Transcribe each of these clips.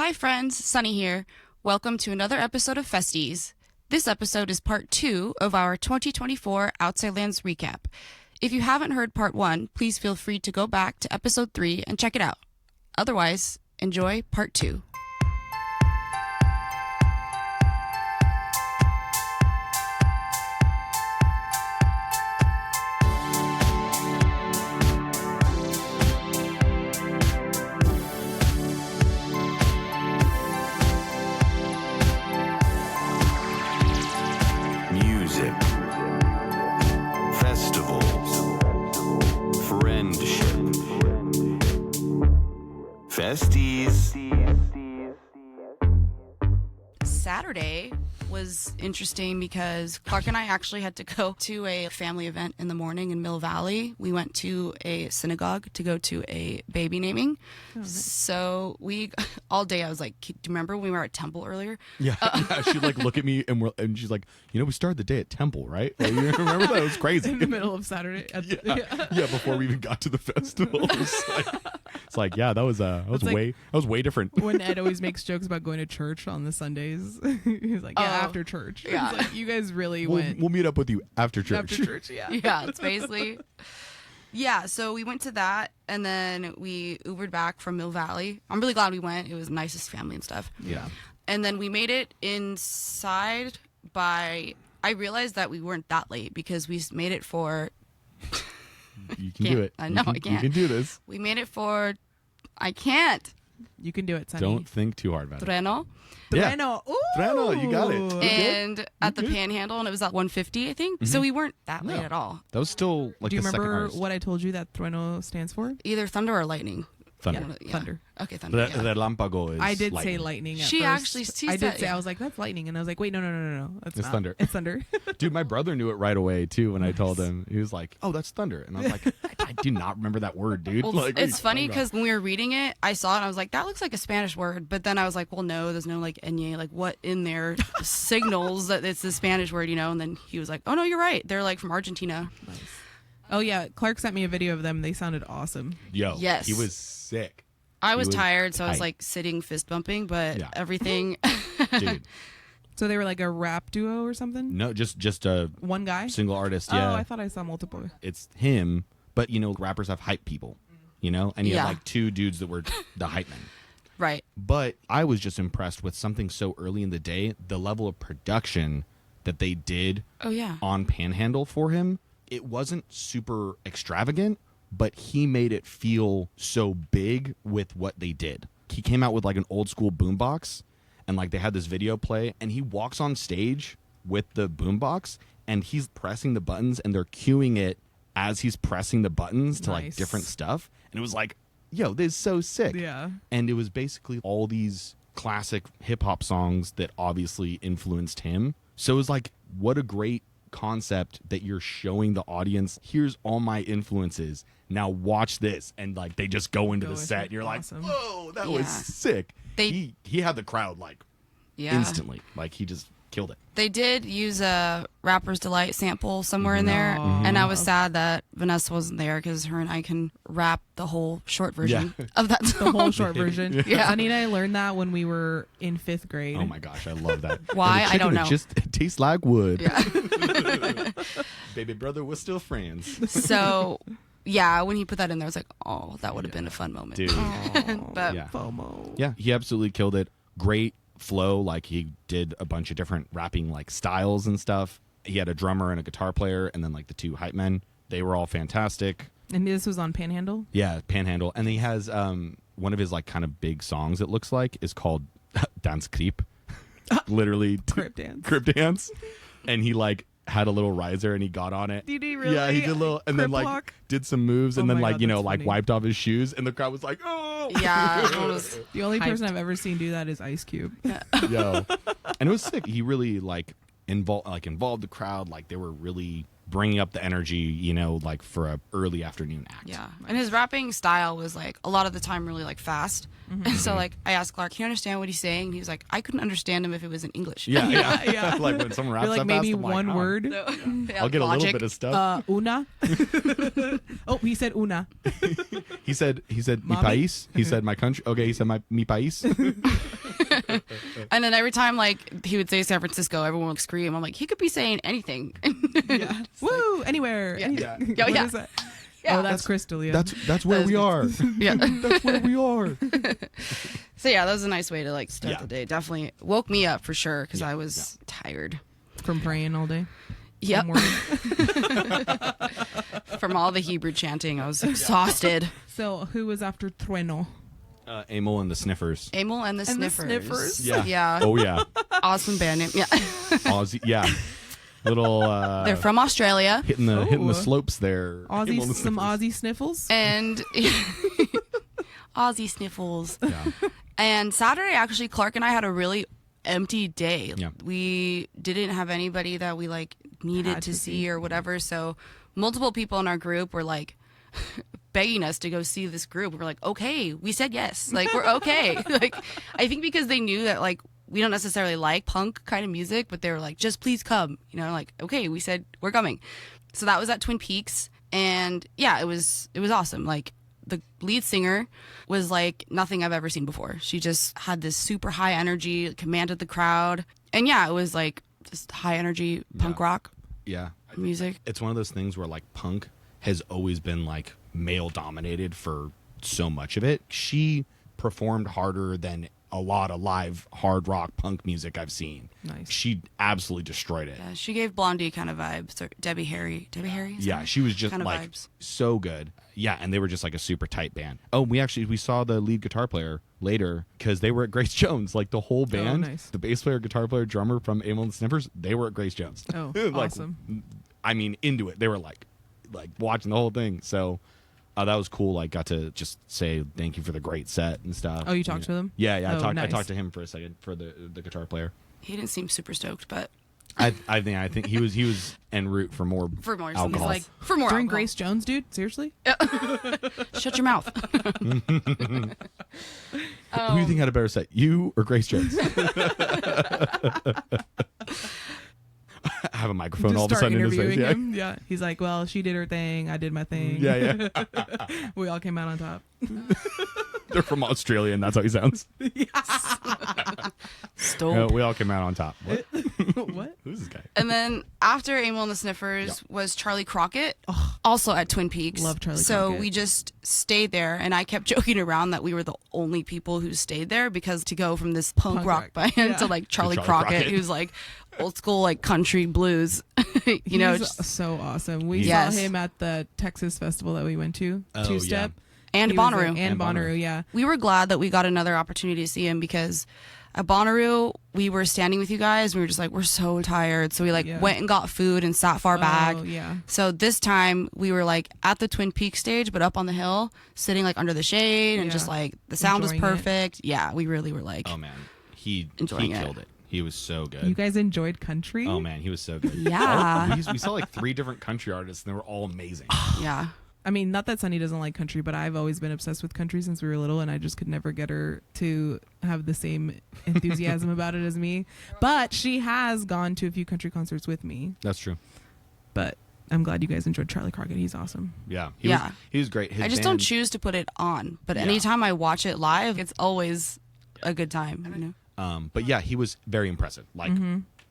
Hi friends, Sunny here. Welcome to another episode of Festies. This episode is part 2 of our 2024 Outside Lands recap. If you haven't heard part 1, please feel free to go back to episode 3 and check it out. Otherwise, enjoy part 2. Music, festivals, friendship, festies. Saturday was interesting because Clark and I actually had to go to a family event in the morning in Mill Valley. We went to a synagogue to go to a baby naming. So we, all day I was like, do you remember when we were at Temple earlier? Yeah, she'd like look at me and she's like, we started the day at Temple, right? Like, you remember that? It was crazy. In the middle of Saturday. Yeah, before we even got to the festival. It's like that was way different. When Ed always makes jokes about going to church on the Sundays, he's like, after church. Yeah. It's like, you guys really We'll went meet up with you after church. after church. Yeah. Yeah, it's basically. Yeah, so we went to that and then we Ubered back from Mill Valley. I'm really glad we went. It was the nicest family and stuff. Yeah. And then we made it inside I realized that we weren't that late because we made it for. You can do it. I know, I You can't. can do this. We made it for. I can't. You can do it, Sonny. Don't think too hard about it. Treno. Yeah. Treno. Ooh. Treno, you got it. Ooh. And at the good. Panhandle, and it was at 150, I think. So we weren't that late No. at all. That was still like Do you the second remember hardest. what I told you that Trueno stands for? Either thunder or lightning. Thunder. Yeah. Thunder. Okay, thunder. Yeah. The Lampago is I did lightning. say lightning at She first. actually- she I did said- say, I was like, that's lightning. And I was like, wait, no. That's It's not. thunder. It's thunder. Dude, my brother knew it right away too when I told him. He was like, "Oh, that's thunder," and I was like, "I do not remember that word, dude." Well, Like, what are it's you funny talking about? because when we were reading it, I saw it and I was like, that looks like a Spanish word. But then I was like, well, no, there's no like enye, like what in there signals that it's a Spanish word, And then he was like, oh, no, you're right. They're like from Argentina. Oh, yeah. Clark sent me a video of them. They sounded awesome. Yo, Yes. he was sick. I He was was tired, so I was tight. like sitting fist bumping, but Yeah. everything. Dude. So they were like a rap duo or something? No, just a One guy? single artist. Yeah, Oh, I thought I saw multiple. it's him. But rappers have hype people. And he Yeah. had like two dudes that were the hype men. Right. But I was just impressed with something so early in the day, the level of production that they did Oh, yeah. on Panhandle for him. It wasn't super extravagant, but he made it feel so big with what they did. He came out with like an old school boombox, and like they had this video play, and he walks on stage with the boombox, and he's pressing the buttons, and they're cueing it as he's pressing the buttons to like Nice. different stuff. And it was like, yo, this is so sick. Yeah. And it was basically all these classic hip hop songs that obviously influenced him. So it was like, what a great concept that you're showing the audience. Here's all my influences. Now watch this. And like they just go into Go the into set. it. And you're Awesome. like, whoa, that Yeah. was sick. They- he had the crowd like Yeah. instantly. Like he just killed it. They did use a Rapper's Delight sample somewhere in there, Aw. and I was sad that Vanessa wasn't there because her and I can rap the whole short version of that song. The whole short version. Yeah. Sunny and I learned that when we were in 5th grade. Oh my gosh, I love that. Why? And the I don't chicken, know. it tastes like wood. Yeah. Baby brother, we're still friends. So, yeah, when he put that in there, I was like, oh, that would have been a fun moment. Dude. But Yeah. FOMO. Yeah, he absolutely killed it. Great flow. Like he did a bunch of different rapping like styles and stuff. He had a drummer and a guitar player, and then like the two hype men. They were all fantastic. And this was on Panhandle? Yeah, Panhandle. And he has one of his like kind of big songs. It looks like is called Dance Creep. Literally Crip dance. Crip dance. And he like had a little riser and he got on it. Did he really? Yeah, he did a little, and then Crip like walk? did some moves, and Oh then my like God, that's like funny. wiped off his shoes, and the crowd was like, oh yeah, it was, The only person Hyped. I've ever seen do that is Ice Cube. yo, and it was sick. He really like involved the crowd. Like they were really bringing up the energy, you know, like for a early afternoon act. Yeah. And his rapping style was like a lot of the time really like fast. And so like I asked Clark, can you understand what he's saying? And he was like, I couldn't understand him if it was in English. Yeah. Like when someone raps You're like that maybe fast, I'm one like, oh. word. So, yeah, I'll get a little logic. bit of stuff. Una. Oh, he said una. He said mi Mommy? país. He said my country. Okay, he said mi país. And then every time like he would say San Francisco, everyone would scream. I'm like, he could be saying anything. Yeah. Woo! Anywhere. Yeah. Any- Yeah. Yeah, What yeah. is that? Yeah. Oh, that's Crystal. Yeah. That's where we are. Yeah. That's where we are. So yeah, that was a nice way to like start Yeah. the day. Definitely woke me up for sure because Yeah, I was tired. From praying all day. Yep. All morning. From all the Hebrew chanting, I was exhausted. So who was after Trueno? Emil and the Sniffers. Emil and the And the Sniffers. Sniffers. Yeah. Yeah. Oh yeah. Awesome band name. Yeah. Aussie. Yeah. Little. They're from Australia. hitting the Oh. slopes there. Emil Aussie, and the some Sniffers. Aussie sniffles. And Aussie sniffles. Yeah. And Saturday, actually, Clark and I had a really empty day. Yeah. We didn't have anybody that we like needed Had to to see see. or whatever. So multiple people in our group were like begging us to go see this group. We're like, okay, we said yes. Like, we're okay. Like, I think because they knew that like we don't necessarily like punk kind of music, but they were like, just please come. You know, like, okay, we said we're coming. So that was at Twin Peaks. And yeah, it was awesome. Like, the lead singer was like nothing I've ever seen before. She just had this super high energy, commanded the crowd. And yeah, it was like just high energy punk rock Yeah. music. It's one of those things where like punk has always been like male dominated for so much of it. She performed harder than a lot of live hard rock punk music I've seen. Nice. She absolutely destroyed it. Yeah, she gave Blondie kind of vibes. Or Debbie Harry. Is Yeah, that she was just kind of like vibes? so good. Yeah, and they were just like a super tight band. Oh, we saw the lead guitar player later because they were at Grace Jones. Like the whole band, nice. the bass player, guitar player, drummer from Emil and the Sniffers, they were at Grace Jones. Oh, Like, awesome. I mean, into it. They were like watching the whole thing. So that was cool. Like, got to just say thank you for the great set and stuff. Oh, you talked to them? Yeah. Oh, I nice. talked to him for a second for the guitar player. He didn't seem super stoked, but I think he was en route for more for more. alcohol. He's like, for more During alcohol. Grace Jones, dude? Seriously? Shut your mouth. Who do you think had a better set, you or Grace Jones? I have a microphone all of a start sudden in his face. interviewing Yeah. him. Yeah. He's like, well, she did her thing. I did my thing. Yeah. We all came out on top. They're from Australia, and that's how he sounds. Stoked. We all came out on top. What? What? Who's this guy? And then after Emil and the Sniffers was Charlie Crockett, also at Twin Peaks. Love Charlie so Crockett. we just stayed there, and I kept joking around that we were the only people who stayed there because to go from this punk rock band Yeah. to like Charlie Charlie Crockett, Crockett. who's like old school like country blues, you know, He's just, so awesome. We Yes. saw him at the Texas festival that we went to. Oh, Two Step. and He was Bonnaroo. there. And And Bonnaroo. Bonnaroo, yeah. We were glad that we got another opportunity to see him because at Bonnaroo, we were standing with you guys. We were just like, we're so tired. So we like Yeah. went and got food and sat far back. Oh, yeah. So this time we were like at the Twin Peaks stage, but up on the hill, sitting like under the shade and Yeah. just like the sound Enjoying was it. perfect. Yeah, we really were like, Oh man, he Enjoying it. killed it. He was so good. You guys enjoyed country? Oh man, he was so good. Yeah. we saw like 3 different country artists, and they were all amazing. yeah. I mean, not that Sunny doesn't like country, but I've always been obsessed with country since we were little, and I just could never get her to have the same enthusiasm about it as me. But she has gone to a few country concerts with me. That's true. But I'm glad you guys enjoyed Charlie Crockett. He's awesome. Yeah, Yeah. he was great. His I just don't band- choose to put it on, but Yeah. anytime I watch it live, it's always a good time. You know? But yeah, he was very impressive. Like,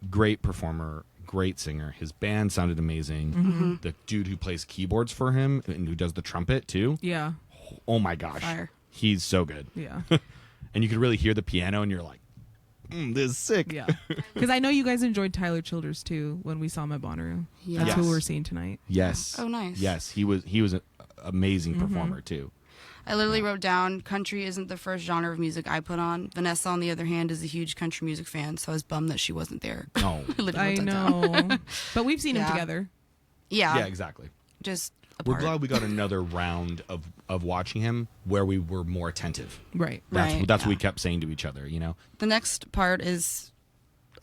great performer, great singer. His band sounded amazing. The dude who plays keyboards for him and who does the trumpet too. Yeah. Oh my gosh, Fire. he's so good. Yeah. And you could really hear the piano, and you're like, this is sick. Yeah. Because I know you guys enjoyed Tyler Childers too when we saw him at Bonnaroo. Yeah. That's who Yes. we're seeing tonight. Yes. Oh, nice. Yes, he was an amazing performer too. I literally wrote down country isn't the first genre of music I put on. Vanessa, on the other hand, is a huge country music fan, so I was bummed that she wasn't there. Oh, I literally I wrote that down. know. But we've seen Yeah. him together. Yeah, yeah, exactly. just We're apart. glad we got another round of watching him where we were more attentive. Right. That's Right, that's what we yeah. kept saying to each other. You know. The next part is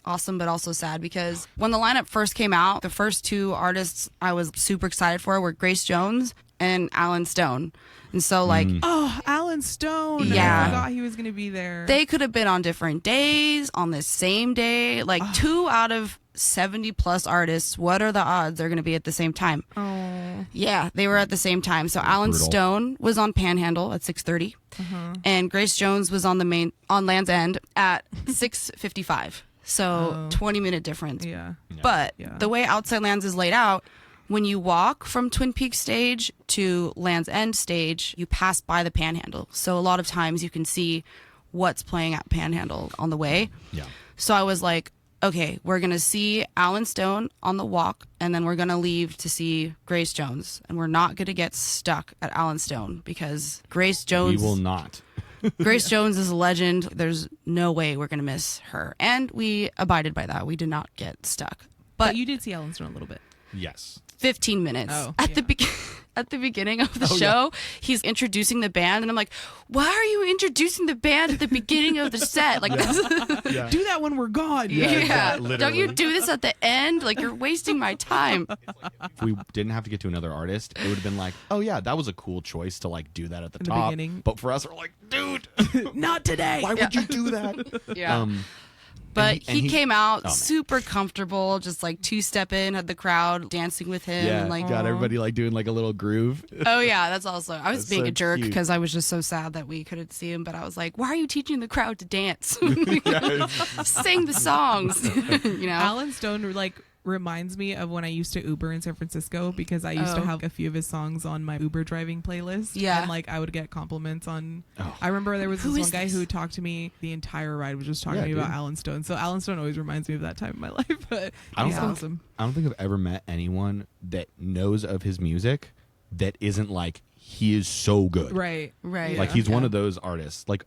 awesome but also sad because when the lineup first came out, the first two artists I was super excited for were Grace Jones and Alan Stone. And so like Oh, Alan Stone. Yeah. I forgot he was going to be there. they could have been on different days, on the same day. Like 2 out of 70 plus artists, what are the odds they're going to be at the same time? Oh. Yeah, they were at the same time. So Alan brutal. Stone was on Panhandle at 6:30, and Grace Jones was on Land's End at 6:55. So 20-minute difference. Yeah. But Yeah. the way Outside Lands is laid out, when you walk from Twin Peaks stage to Land's End stage, you pass by the Panhandle. So a lot of times you can see what's playing at Panhandle on the way. Yeah. So I was like, okay, we're going to see Alan Stone on the walk, and then we're going to leave to see Grace Jones. And we're not going to get stuck at Alan Stone because Grace We Jones will not. Grace Jones is a legend. There's no way we're going to miss her. And we abided by that. We did not get stuck. But But you did see Alan Stone a little bit. Yes. 15 minutes Oh, at yeah. at the beginning of the show, he's introducing the band, and I'm like, why are you introducing the band at the beginning of the set? Like, Yeah. Do that when we're gone. yeah, literally. don't you do this at the end? Like, you're wasting my time. If we didn't have to get to another artist, it would have been like, oh yeah, that was a cool choice to like do that at the In the top. beginning. But for us, we're like, dude, Not today. why would you do that? Yeah. But and he came out man. super comfortable, just like 2-step in, had the crowd dancing with him. Yeah, And like, got everybody like doing like a little groove. oh yeah, that's also. I was That's being so a jerk cute. because I was just so sad that we couldn't see him. But I was like, why are you teaching the crowd to dance? Sing the songs, you know. Alan Stone like reminds me of when I used to Uber in San Francisco because I used to Oh. have a few of his songs on my Uber driving playlist. Yeah. And like I would get compliments on. Oh. I remember there was Who this is one guy this? who talked to me the entire ride was just talking Yeah, to me about dude. Alan Stone. So Alan Stone always reminds me of that time in my life. But I don't he's think- awesome. I don't think I've ever met anyone that knows of his music that isn't like he is so good. Right. Right. Like Yeah. he's one of those artists. Like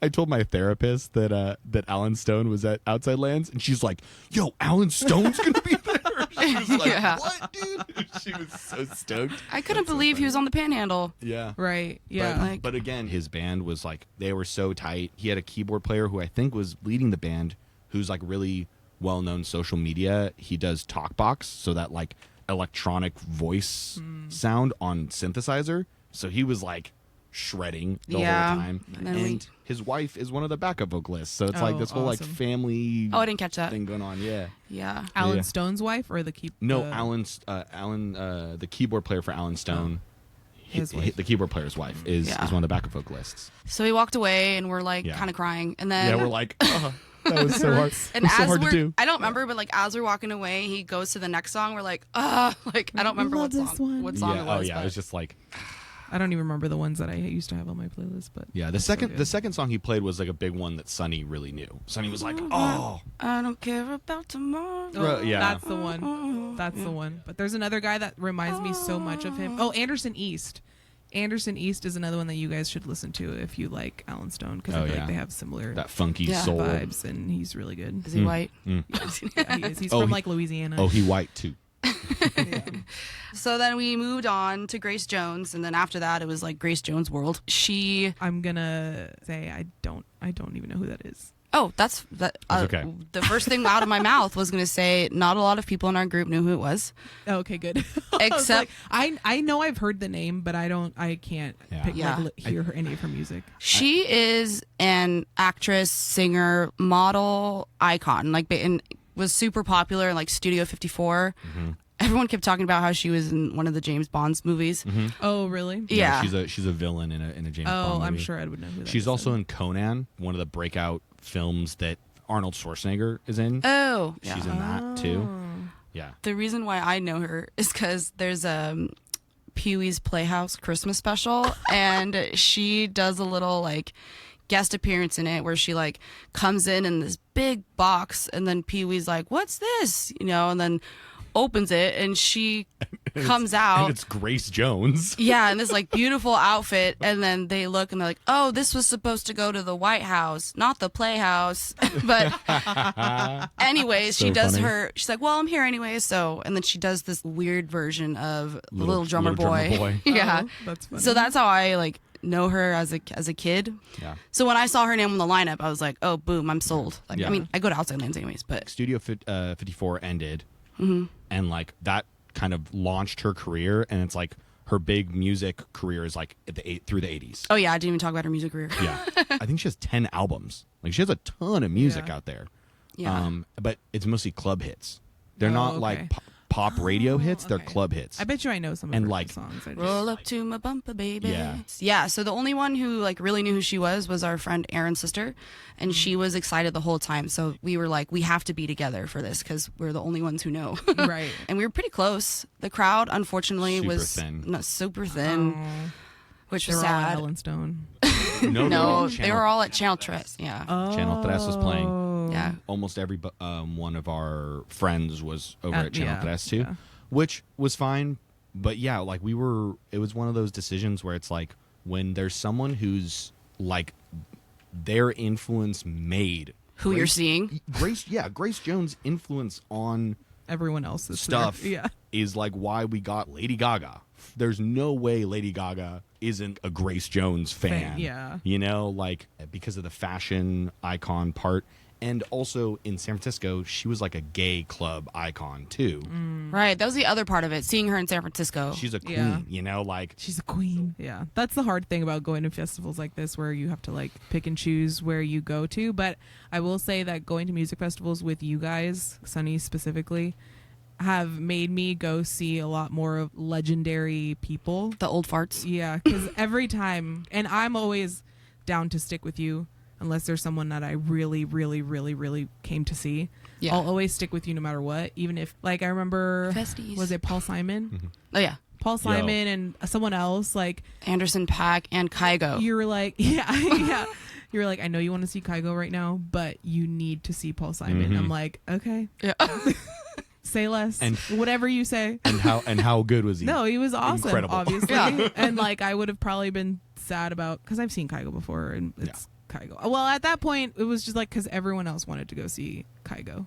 I told my therapist that that Alan Stone was at Outside Lands, and she's like, "Yo, Alan Stone's gonna be there." She was like, Yeah. "What, dude?" She was so stoked. I couldn't believe he was on the Panhandle. Yeah. Right. Yeah. But, Like- but again, his band was like they were so tight. He had a keyboard player who I think was leading the band, who's like really well known social media. He does Talkbox, so that like electronic voice sound on synthesizer. So he was like shredding the Yeah. whole time. And then And his wife is one of the backup vocalists. So it's like Oh, this whole like awesome. family Oh, I didn't catch that. thing going on. Yeah. Yeah. Alan Yeah. Stone's wife or the keep? No, Alan, the keyboard player for Alan Stone. His wife. The keyboard player's wife is Yeah. one of the backup vocalists. So we walked away and we're like Yeah. kind of crying, and then Yeah, we're like, oh, that was so hard. and It was so as hard to we're, do. I don't remember, but like as we're walking away, he goes to the next song. We're like, like I don't remember Love what this song, one. what song Yeah, it was. oh yeah, but it was just like I don't even remember the ones that I used to have on my playlist, but yeah. The that's so second good. the second song he played was like a big one that Sonny really knew. Sonny was like, oh, I don't care about tomorrow. Yeah. That's the one. That's the one. But there's another guy that reminds me so much of him. Oh, Anderson East. Anderson East is another one that you guys should listen to if you like Alan Stone because Oh, I feel yeah. like they have similar that funky Yeah. soul. vibes, and he's really good. Is he white? Mm. Yeah, he is. He's Oh, from he- like Louisiana. Oh, he white too. So then we moved on to Grace Jones, and then after that, it was like Grace Jones World. She, I'm gonna say I don't even know who that is. oh, that's that. That's okay. The first thing out of my mouth was gonna say, not a lot of people in our group knew who it was. Oh, okay, good. I was Except- like, I know I've heard the name, but I can't Yeah. pick, Yeah. hear any of her music. She is an actress, singer, model, icon. Like, and was super popular in like Studio 54. Everyone kept talking about how she was in one of the James Bond's movies. Oh, really? Yeah. she's a villain in a James Oh, Bond I'm movie. sure Ed would know who that is. She's also then. in Conan, one of the breakout films that Arnold Schwarzenegger is in. Oh, She's yeah. in that too. Yeah. The reason why I know her is because there's a Pee-wee's Playhouse Christmas special, and she does a little like guest appearance in it where she like comes in this big box, and then Pee-wee's like, "What's this?" You know, and then opens it, and she comes out. And it's Grace Jones. Yeah, in this like beautiful outfit, and then they look and they're like, "Oh, this was supposed to go to the White House, not the Playhouse." But anyways, she So does funny. her. She's like, "Well, I'm here anyway." So, and then she does this weird version of the Little Drummer Boy. Yeah. Oh, that's funny. So that's how I like know her as a kid. Yeah. So when I saw her name on the lineup, I was like, oh, boom, I'm sold. Like, Yeah. I mean, I go to Outside Lands anyways, but Studio 54 ended, and like that kind of launched her career, and it's like her big music career is like through the 80s. oh yeah, I didn't even talk about her music career. Yeah. I think she has 10 albums. Like she has a ton of music Yeah. out there. Yeah. But it's mostly club hits. They're not okay. like pop radio hits, they're okay. club hits. I bet you I know some of And, her like, songs. I just- Roll up to my bumper, baby. Yeah. Yeah. So the only one who like really knew who she was our friend Aaron's sister, and she was excited the whole time. So we were like, we have to be together for this because we're the only ones who know. Right. And we were pretty close. The crowd, unfortunately, Super was thin. not super thin, Oh, which they was were all at sad. Helen Stone. No, they were all at Channel Tres. Yeah. Channel 3 was playing. Oh. Yeah. Almost every one of our friends was over at Channel 3 too, yeah. which was fine. But yeah, like it was one of those decisions where it's like when there's someone who's like their influence made Who you're seeing. Grace Jones' influence on Everyone else's stuff Yeah. is like why we got Lady Gaga. There's no way Lady Gaga isn't a Grace Jones fan. Yeah. You know, like because of the fashion icon part. And also in San Francisco, she was like a gay club icon too. Right. That was the other part of it. Seeing her in San Francisco. She's a queen, Yeah. you know, like She's a queen. Yeah. That's the hard thing about going to festivals like this where you have to like pick and choose where you go to. But I will say that going to music festivals with you guys, Sunny specifically, have made me go see a lot more of legendary people. the old farts. Yeah, because every time, and I'm always down to stick with you unless there's someone that I really, really, really, really came to see. Yeah. I'll always stick with you no matter what. Even if, like, I remember, Festies. was it Paul Simon? Oh yeah. Paul Simon and someone else, like, Anderson .Paak and Kygo. you were like, yeah, yeah. You were like, I know you want to see Kygo right now, but you need to see Paul Simon. I'm like, okay, Yeah. say less. And- whatever you say. and how good was he? No, he was awesome, Incredible. obviously. Yeah. And like I would have probably been sad about because I've seen Kygo before and it's Kygo. Well, at that point it was just like because everyone else wanted to go see Kygo.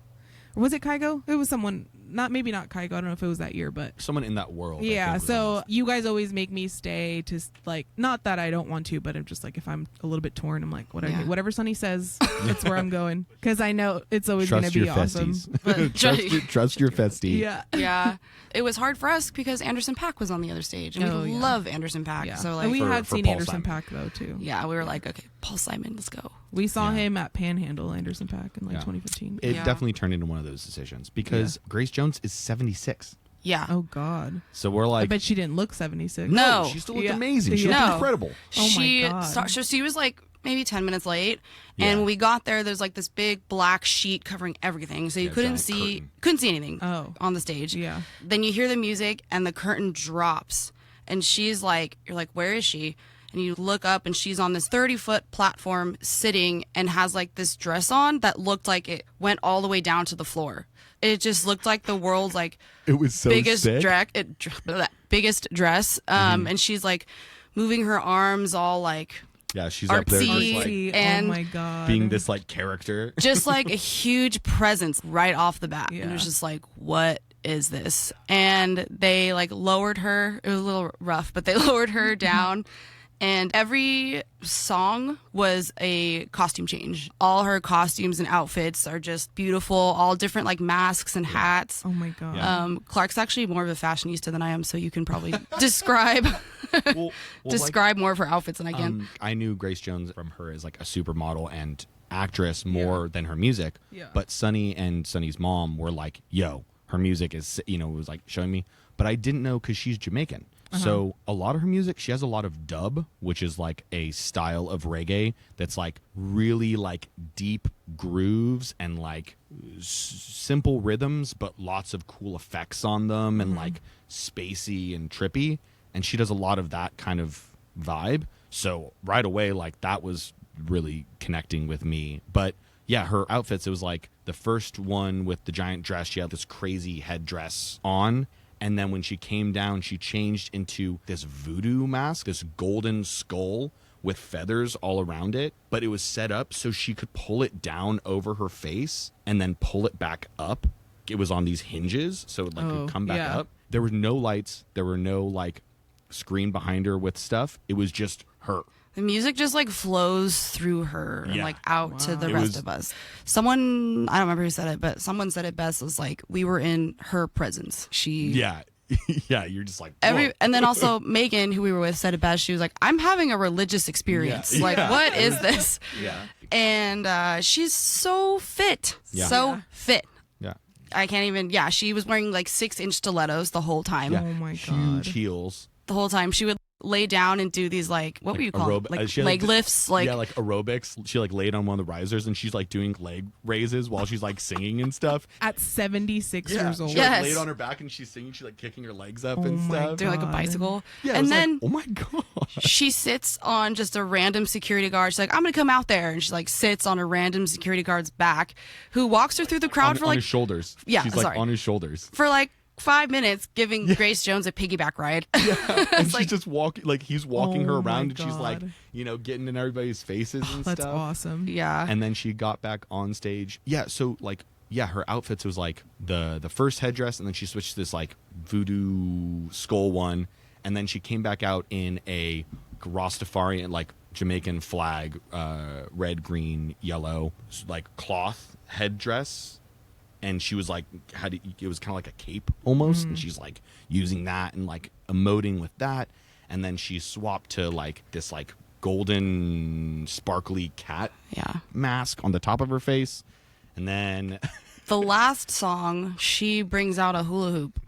Or was it Kygo? It was someone maybe not Kygo. I don't know if it was that year, but Someone in that world. I yeah. think was So on you guys always make me stay to like not that I don't want to, but I'm just like if I'm a little bit torn, I'm like Yeah. whatever Sonny says, that's where I'm going because I know it's always going to Trust your be awesome. festies. trust your festie. Yeah. Yeah. It was hard for us because Anderson .Paak was on the other stage, and Oh, we yeah. love Anderson .Paak. Yeah. So like, and we had for seen Paul Anderson Simon. .Paak though too. yeah, we were like, okay, Paul Simon, let's go. We saw Yeah. him at Panhandle, Anderson .Paak in like Yeah. 2015. It Yeah. definitely turned into one of those decisions because Grace Jones is 76. Yeah. Oh God! So we're I like, bet she didn't look 76. No. she still looked Yeah. amazing. She Yeah. looked No. incredible. Oh my she God. so she was like maybe 10 minutes late, Yeah. and when we got there, there's like this big black sheet covering everything, so you Yeah, couldn't giant curtain. see anything Oh. on the stage. Yeah. Then you hear the music, and the curtain drops, and she's like, you're like, where is she? And you look up, and she's on this 30-foot platform sitting, and has like this dress on that looked like it went all the way down to the floor. It just looked like the world's like It was so biggest sick. biggest dress. And she's like moving her arms all like Yeah, she's up there just Artsy. like Artsy. and oh my God! being this like character. just like a huge presence right off the bat. And it was Yeah. just like, what is this? And they like lowered her. It was a little rough, but they lowered her down. And every song was a costume change. All her costumes and outfits are just beautiful, all different like masks and hats. Oh my God! Yeah. Clark's actually more of a fashionista than I am, so you can probably describe Well, describe more of her outfits than I can. I knew Grace Jones from her as like a supermodel and actress more than her music. Yeah. But Sunny and Sunny's mom were like, "Yo, her music is," it was like showing me. But I didn't know because she's Jamaican. So a lot of her music, she has a lot of dub, which is like a style of reggae that's like really like deep grooves and like simple rhythms, but lots of cool effects on them and like spacey and trippy. And she does a lot of that kind of vibe. So right away, like that was really connecting with me. But yeah, her outfits, it was like the first one with the giant dress, she had this crazy headdress on. And then when she came down, she changed into this voodoo mask, this golden skull with feathers all around it. But it was set up so she could pull it down over her face and then pull it back up. It was on these hinges, so it like Oh, could come back yeah. up. There were no lights. There were no like screen behind her with stuff. It was just her. The music just like flows through her and Yeah. like out to the It rest was- of us. Someone, I don't remember who said it, but someone said it best, was like, we were in her presence. She Yeah. Yeah, you're just like, whoa. and then also Megan, who we were with, said it best. She was like, I'm having a religious experience. Yeah. Like, Yeah. what is this? Yeah. And she's so fit. Yeah. So Yeah. fit. Yeah. I can't even, she was wearing like 6-inch stilettos the whole time. Yeah. Oh my Huge God. heels. The whole time. She would lay down and do these like, what were you calling? Aerob- Like she had, leg lifts. Like, yeah, like aerobics. She like laid on one of the risers and she's like doing leg raises while she's like singing and stuff. At 76 years old. She Yes. like laid on her back and she's singing. She's like kicking her legs up Oh and my stuff. doing like a God. bicycle. Yeah, it and was then like, oh my god. she sits on just a random security guard. She's like, I'm going to come out there. And she like sits on a random security guard's back who walks her through the crowd for on like, his shoulders. Yeah, she's like sorry. on his shoulders. for like 5 minutes, giving Grace Jones a piggyback ride. And she's like- just walking, like he's walking her Oh my around and she's like, God. getting in everybody's faces and That's stuff. awesome. Yeah. And then she got back on stage. Yeah, so like her outfits was like the first headdress, and then she switched to this like voodoo skull one, and then she came back out in a Rastafarian like Jamaican flag, red, green, yellow, like cloth headdress. And she was like, it was kind of like a cape almost, and she's like using that and like emoting with that. And then she swapped to like this like golden sparkly cat Yeah. mask on the top of her face. And then The last song, she brings out a hula hoop.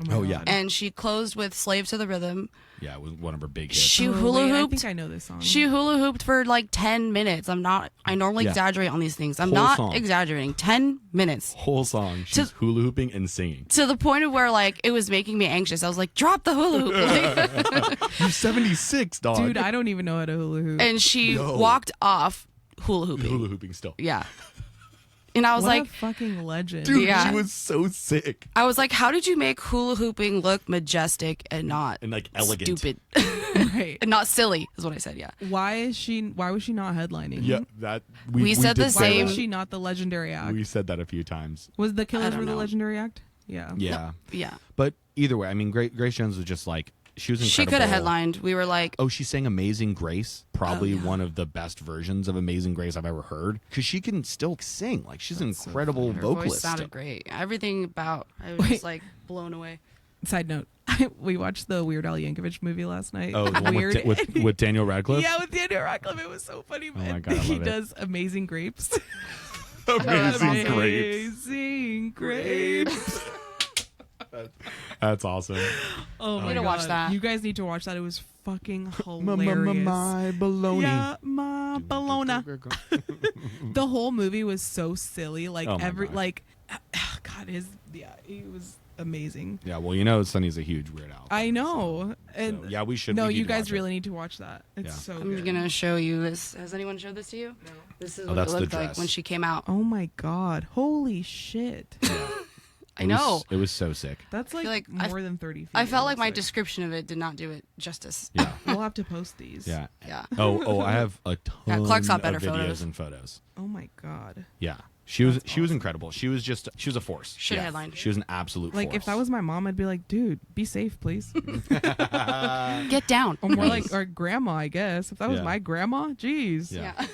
oh yeah, And she closed with Slave to the Rhythm. yeah, it was one of her big hits. She Oh, hula wait, I hooped. think I know this song. She hula hooped for like 10 minutes. I normally Yeah. exaggerate on these things. I'm Whole not song. exaggerating. 10 minutes. Whole song, she's hula hooping and singing. To the point of where like it was making me anxious. I was like, drop the hula hoop. Like, You're 76, dog. Dude, I don't even know how to hula hoop. and she No. walked off hula hooping. hula hooping still. Yeah. And I was what like, a fucking legend. Dude, Yeah. she was so sick how did you make hula hooping look majestic and not and like elegant. stupid Right. and not silly is what I said. Yeah. Why was she not headlining? Yeah, that We said did the say Why same- was that. she not the legendary act? We said that a few times. Was the Killers don't were the know. legendary act? Yeah. Yeah, Yeah. but either way, I mean, Grace Jones was just like she was incredible. She could have headlined. We were like, Oh, she sang Amazing Grace, probably Oh, yeah. one of the best versions of Amazing Grace I've ever heard. Because she can still sing. Like, she's an incredible her vocalist. voice sounded great. Everything about I was Wait. just like blown away. Side note: we watched the Weird Al Yankovic movie last night. Oh, the one Weird. with Daniel Radcliffe? Yeah, with Daniel Radcliffe. It was so funny. Oh my man. God, I he love it. does Amazing Grapes. Amazing Grapes. Amazing Grapes. That's awesome. Oh my need to god! watch that. You guys need to watch that. It was fucking My hilarious. baloney. Yeah, my Bologna. The whole movie was so silly. Like Oh my every God. like, God, he was amazing. Yeah, well, Sonny's a huge Weird Al. I know. And So, yeah, we should. no, we need you to guys watch it. really need to watch that. It's Yeah. so I'm good. gonna show you this. Has anyone showed this to you? No. This is Oh, what it that's the looked like dress. when she came out. Oh my god! Holy shit! I It was- know. It was so sick. That's feel like, like more than 30 feet. I it felt like looks my description of it did not do it justice. Yeah. We'll have to post these. Yeah. Yeah. Oh, I have a ton Yeah, Clark's got better of videos photos. and photos. Oh my god! Yeah. She was That's incredible. She was a force. Should Yeah. headline. She was an absolute Like force. if that was my mom, I'd be like, dude, be safe, please. Get down. Or more like, or grandma, I guess. If that was Yeah. my grandma, jeez. Yeah. Yeah.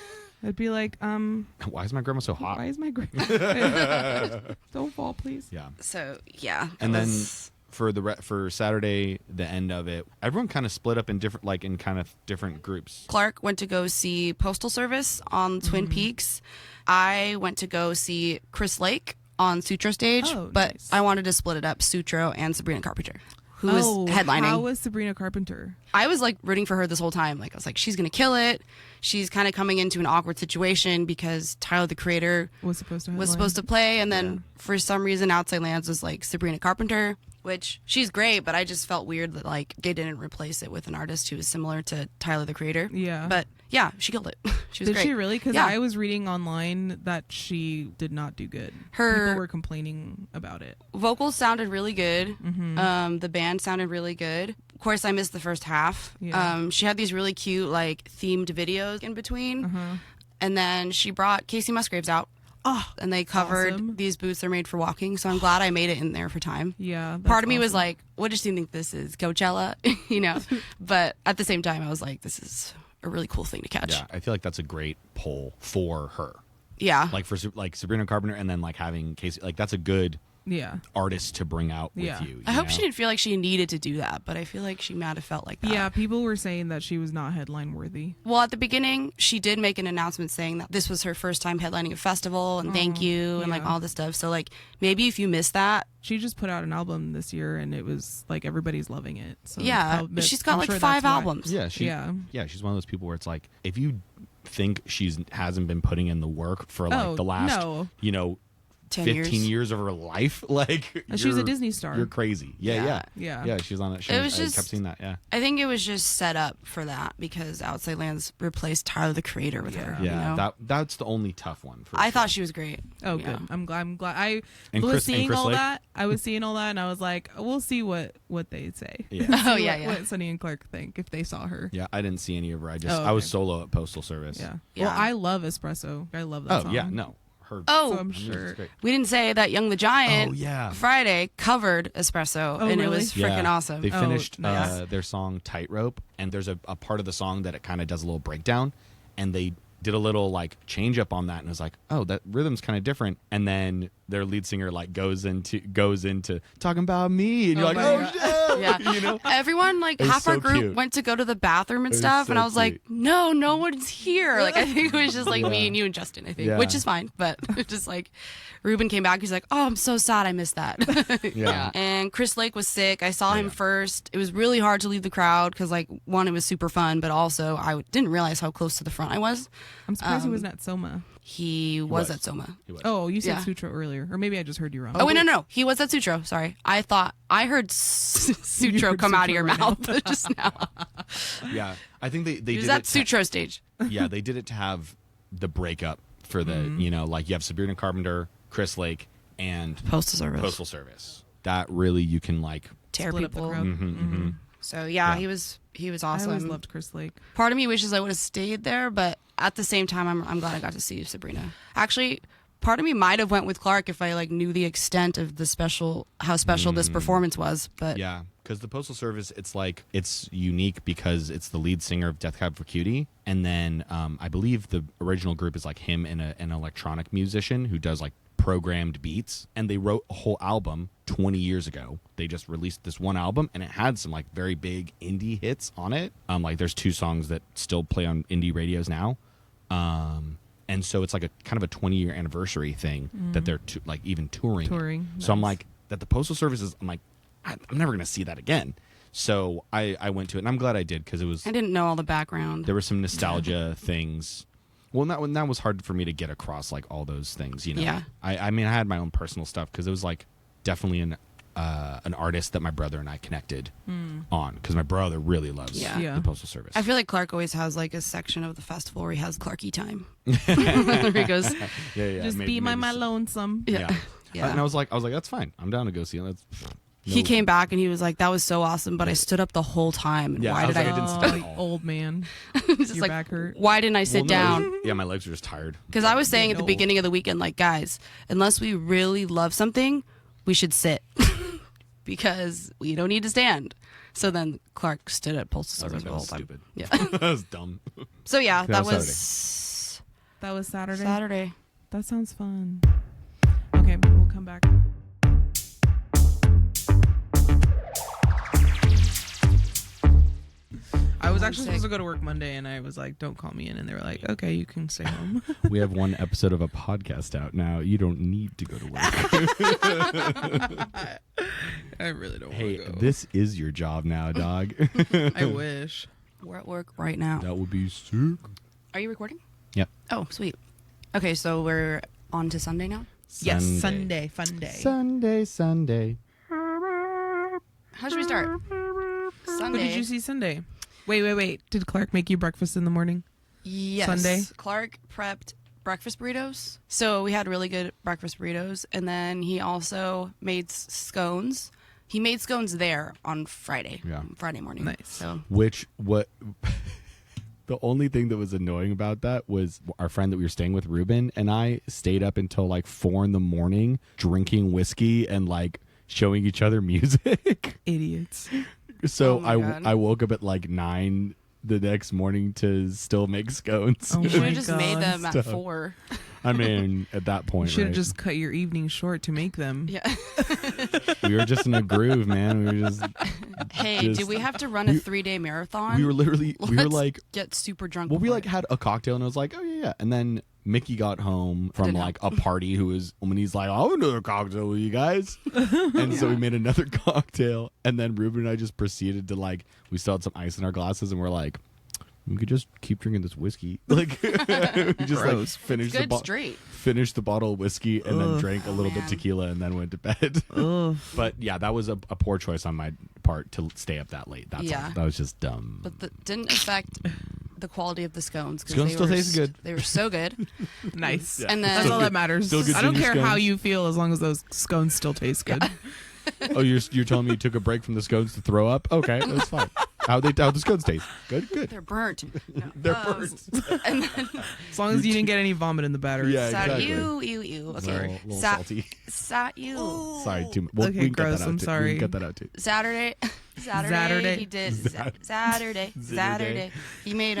I'd be like, Why is my grandma so hot? why is my grandma? Don't fall, please. Yeah. So yeah. And it then was- for Saturday, the end of it, everyone kind of split up in different groups. Clark went to go see Postal Service on Twin Peaks. I went to go see Chris Lake on Sutro stage, Oh, but nice. I wanted to split it up, Sutro and Sabrina Carpenter, who was headlining. How was Sabrina Carpenter? I was like rooting for her this whole time. Like I was like, she's gonna kill it. She's kind of coming into an awkward situation because Tyler the Creator Was supposed to was headline? supposed to play, and then for some reason Outside Lands was like Sabrina Carpenter, which she's great, but I just felt weird that like they didn't replace it with an artist who was similar to Tyler the Creator. Yeah. But yeah, she killed it. She was Did great. she really? Because Yeah. I was reading online that she did not do good. Her- People were complaining about it. Vocals sounded really good. Mm-hmm. The band sounded really good. Of course, I missed the first half. Yeah. She had these really cute like themed videos in between, Uh-huh. and then she brought Casey Musgraves out. Oh, And they covered awesome. these boots are made for walking, so I'm glad I made it in there for time. yeah. that's Part of me was awesome. like, what does she think this is? Coachella? But at the same time, I was like, this is a really cool thing to catch. Yeah, I feel like that's a great poll for her. Yeah. Like for like Sabrina Carpenter, and then like having Casey, like that's a good Yeah. artist to bring out with Yeah. you. I hope know? she didn't feel like she needed to do that, but I feel like she might have felt like that. Yeah, people were saying that she was not headline worthy. Well, at the beginning, she did make an announcement saying that this was her first time headlining a festival and thank you and like yeah. all this stuff. So like maybe if you missed that, She just put out an album this year, and it was like everybody's loving it. So yeah, she's got like 5 albums. Yeah, Yeah. she's one of those people where it's like if you think she's hasn't been putting in the work for like the last no. 10 15 years of her life, like And she's a you're- Disney star. You're crazy. Yeah. Yeah. She's on it. It was I just- kept seeing that. Yeah. I think it was just set up for that because Outside Lands replaced Tyler the Creator with her. Yeah, you know? that's the only tough one. For I sure. thought she was great. Oh, Yeah. good. I'm glad. I And was Chris- and seeing Chris all Lake? that. I was seeing all that, and I was like, we'll see what they say. Yeah. Oh, See yeah. What Sonny and Clark think if they saw her. Yeah, I didn't see any of her. I Oh, I was okay. solo at Postal Service. Yeah. Yeah. Well, I love Espresso. I love that Oh song. yeah, no. Her. Oh, So I'm music's sure. great. we didn't say that Young the Giant Oh yeah. Friday covered Espresso, Oh, and it really? was freaking awesome. They Oh, finished nice. their song Tightrope, and there's a part of the song that it kind of does a little breakdown, and they did a little like change up on that, and it was like, oh, that rhythm's kind of different. And then their lead singer like goes into talking about me, and you're like, my oh God. shit, Yeah. you know. Everyone, like It was half our so group cute. went to go to the bathroom and It was stuff, and so I was like, cute. no one's here. Like, I think it was just like me Yeah. and you and Justin, I think, Yeah. which is fine. But just like, Ruben came back. He's like, oh, I'm so sad I missed that. Yeah. And Chris Lake was sick. I saw him Yeah. first. It was really hard to leave the crowd because, like, one, it was super fun, but also I didn't realize how close to the front I was. I'm surprised he wasn't at Soma. He was was. at Soma. He was. Oh, you said Yeah. Sutro earlier, or maybe I just heard you wrong. Oh, wait, no. He was at Sutro. Sorry. I heard Sutro heard come out of Sutro your right mouth just now. Yeah, I think they He did was it at to- Sutro stage. yeah, they did it to have the breakup for the like you have Sabrina Carpenter, Chris Lake, and Postal Service. Postal Service. That really you can like. Tear Split up the people. crowd. So yeah, Yeah. he was I always awesome. loved Chris Lake. Part of me wishes I would have stayed there, but at the same time, I'm glad I got to see Sabrina. Actually, part of me might have went with Clark if I like knew the extent of how special this performance was. But Yeah, because the Postal Service, it's like it's unique because it's the lead singer of Death Cab for Cutie, and then I believe the original group is like him and an electronic musician who does like programmed beats, and they wrote a whole album 20 years ago. They just released this one album, and it had some like very big indie hits on it. Like there's 2 songs that still play on indie radios now. And so it's like a kind of a 20-year anniversary thing that they're like even touring. So I'm nice. like, that the Postal Service is, I'm like, I'm never going to see that again. So I went to it, and I'm glad I did because it was I didn't know all the background. there were some nostalgia things. Well, that was hard for me to get across like all those things, you know. Yeah. I mean, I had my own personal stuff because it was like definitely an artist that my brother and I connected on because my brother really loves Yeah. Yeah. the Postal Service. I feel like Clark always has like a section of the festival where he has Clarky time. Where he goes, yeah, Just be my so. lonesome. Yeah. Yeah. And I was like, that's fine. I'm down to go see it. He came back and he was like, that was so awesome, but I stood up the whole time. Yeah, Why I was did like, I? I didn't Oh, stand like, at all. old man. Just Your like, back hurt. why didn't I sit down? Yeah, my legs were just tired. Because I was saying at the old. beginning of the weekend, like, guys, unless we really love something, we should sit because we don't need to stand. So then Clark stood at Postal I was Service like, the that whole was time. stupid. Yeah. That was dumb. So yeah, that was was That was Saturday. Saturday. That sounds fun. Okay, we'll come back. I was actually supposed to go to work Monday, and I was like, "Don't call me in," and they were like, "Okay, you can stay home." We have one episode of a podcast out now. You don't need to go to work. I really don't Hey, want to go. this is your job now, dog. I wish. We're at work right now. That would be sick. Are you recording? Yep. Oh, sweet. Okay, so we're on to Sunday now. Yes, Sunday, fun day. Sunday. How should we start? What Sunday. did you see Sunday? Wait. Did Clark make you breakfast in the morning? Yes. Sunday? Clark prepped breakfast burritos. So we had really good breakfast burritos. And then he also made scones. He made scones there on Friday. Yeah. Friday morning. Nice. So What the only thing that was annoying about that was our friend that we were staying with, Ruben, and I stayed up until like 4 a.m. drinking whiskey and like showing each other music. Idiots. So Oh my God. I woke up at like 9 the next morning to still make scones. Oh You should my have just made God. them at Stop. 4. I mean, at that You point, should have right? just cut your evening short to make them. Yeah. We were just in a groove, man. We were just. Hey, Just- do we have to run a 3-day marathon? We were literally. We were Let's like. get super drunk. Well, we before like it. had a cocktail, and I was like, oh yeah, yeah. And then Mickey got home from didn't like a party who was, and he's like, I'll do a cocktail with you guys. And so we made another cocktail, and then Ruben and I just proceeded to like, we still had some ice in our glasses, and we're like, we could just keep drinking this whiskey. Like, we just like Gross. finished Good straight. finished the bottle of whiskey, and then Ugh. drank a little bit man. tequila, and then went to bed. Ugh. But yeah, that was a poor choice on my part to stay up that late. That's Yeah. all. That was just dumb. But that didn't affect the quality of the scones. 'Cause Scones they still were taste good. They were so good. Nice. Yeah. And That's then all that matters. Still good I don't junior care how scones. you feel as long as those scones still taste good. Oh, you're telling me you took a break from the scones to throw up? Okay, that's fine. How the scones taste? Good. they're burnt. No. They're burnt. And then As long as you didn't get any vomit in the battery. Yeah, sat exactly. you. A Okay. little Sat- salty. Sat you. Sorry, too much. Well, Okay, we can cut gross, that out I'm too. sorry. We can cut that out too. Saturday. Saturday. He did. Zat- Saturday. Saturday. He made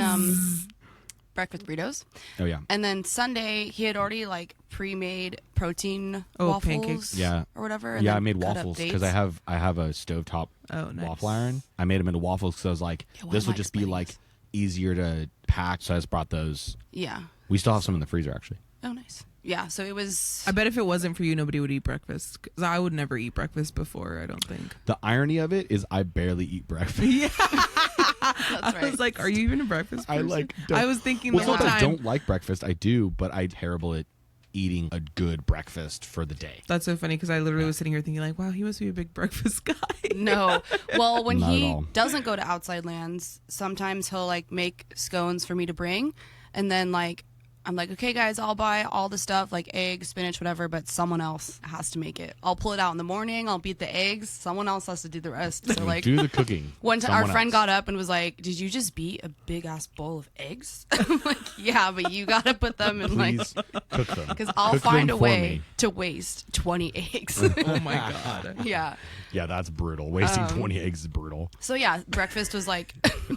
breakfast burritos. Oh yeah. And then Sunday, he had already like pre-made protein Oh, waffles, pancakes. Yeah. or whatever. And Yeah, I then made cut up waffles dates. because I have a stovetop Oh, nice. waffle iron. I made them into waffles because I was like, Yeah, why this am I would just be explaining like this? easier to pack. So I just brought those. Yeah. We still have some in the freezer actually. Oh, nice. Yeah. So it was. I bet if it wasn't for you, nobody would eat breakfast. 'Cause I would never eat breakfast before, I don't think. The irony of it is I barely eat breakfast. That's I right. was like, are you even a breakfast I person? like. Don't, I was thinking well, the it's whole not that I time. don't like breakfast. I do, but I'm terrible at eating a good breakfast for the day. That's so funny because I literally was sitting here thinking like, wow, he must be a big breakfast guy. No. Well, when Not at he all. doesn't go to Outside Lands, sometimes he'll like make scones for me to bring. And then like, I'm like, okay, guys, I'll buy all the stuff like eggs, spinach, whatever, but someone else has to make it. I'll pull it out in the morning. I'll beat the eggs. Someone else has to do the rest. So like, Do the cooking. one time our Someone friend else. got up and was like, did you just beat a big ass bowl of eggs? I'm like, yeah, but you got to put them in like, Please cook them. because I'll Cook find them a for way me. to waste 20 eggs. Oh my god. Yeah. Yeah, that's brutal. Wasting 20 eggs is brutal. So yeah, breakfast was like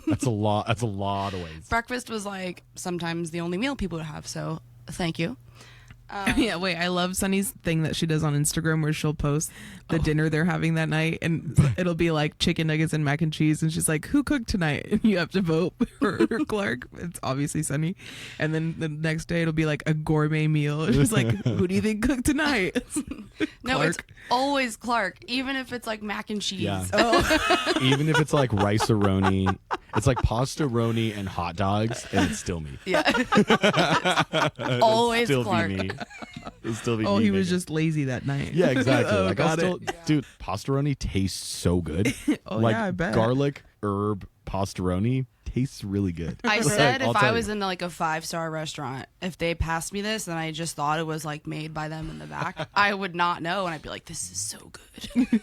That's a lot. That's a lot of ways. breakfast was like sometimes the only meal people would have. So thank you. Yeah, wait, I love Sunny's thing that she does on Instagram where she'll post the dinner they're having that night and it'll be like chicken nuggets and mac and cheese and she's like, who cooked tonight? And you have to vote for Clark. It's obviously Sunny. And then the next day it'll be like a gourmet meal. It's just like, who do you think cooked tonight? No, it's Clark. always Clark, even if it's like mac and cheese. Yeah. Oh. Even if it's like rice-a-roni, it's like pasta-roni and hot dogs, and it's still me. Yeah. It'll Always still Clark. Be me. It'll still be Oh, me he was making it. just lazy that night. Yeah, exactly. Oh, like I'll got still, it. dude, pastaroni tastes so good. Oh, like yeah, I bet. garlic herb pastaroni tastes really good. I Like, said I'll if I tell was you. in like a 5-star restaurant, if they passed me this and I just thought it was like made by them in the back, I would not know and I'd be like, this is so good.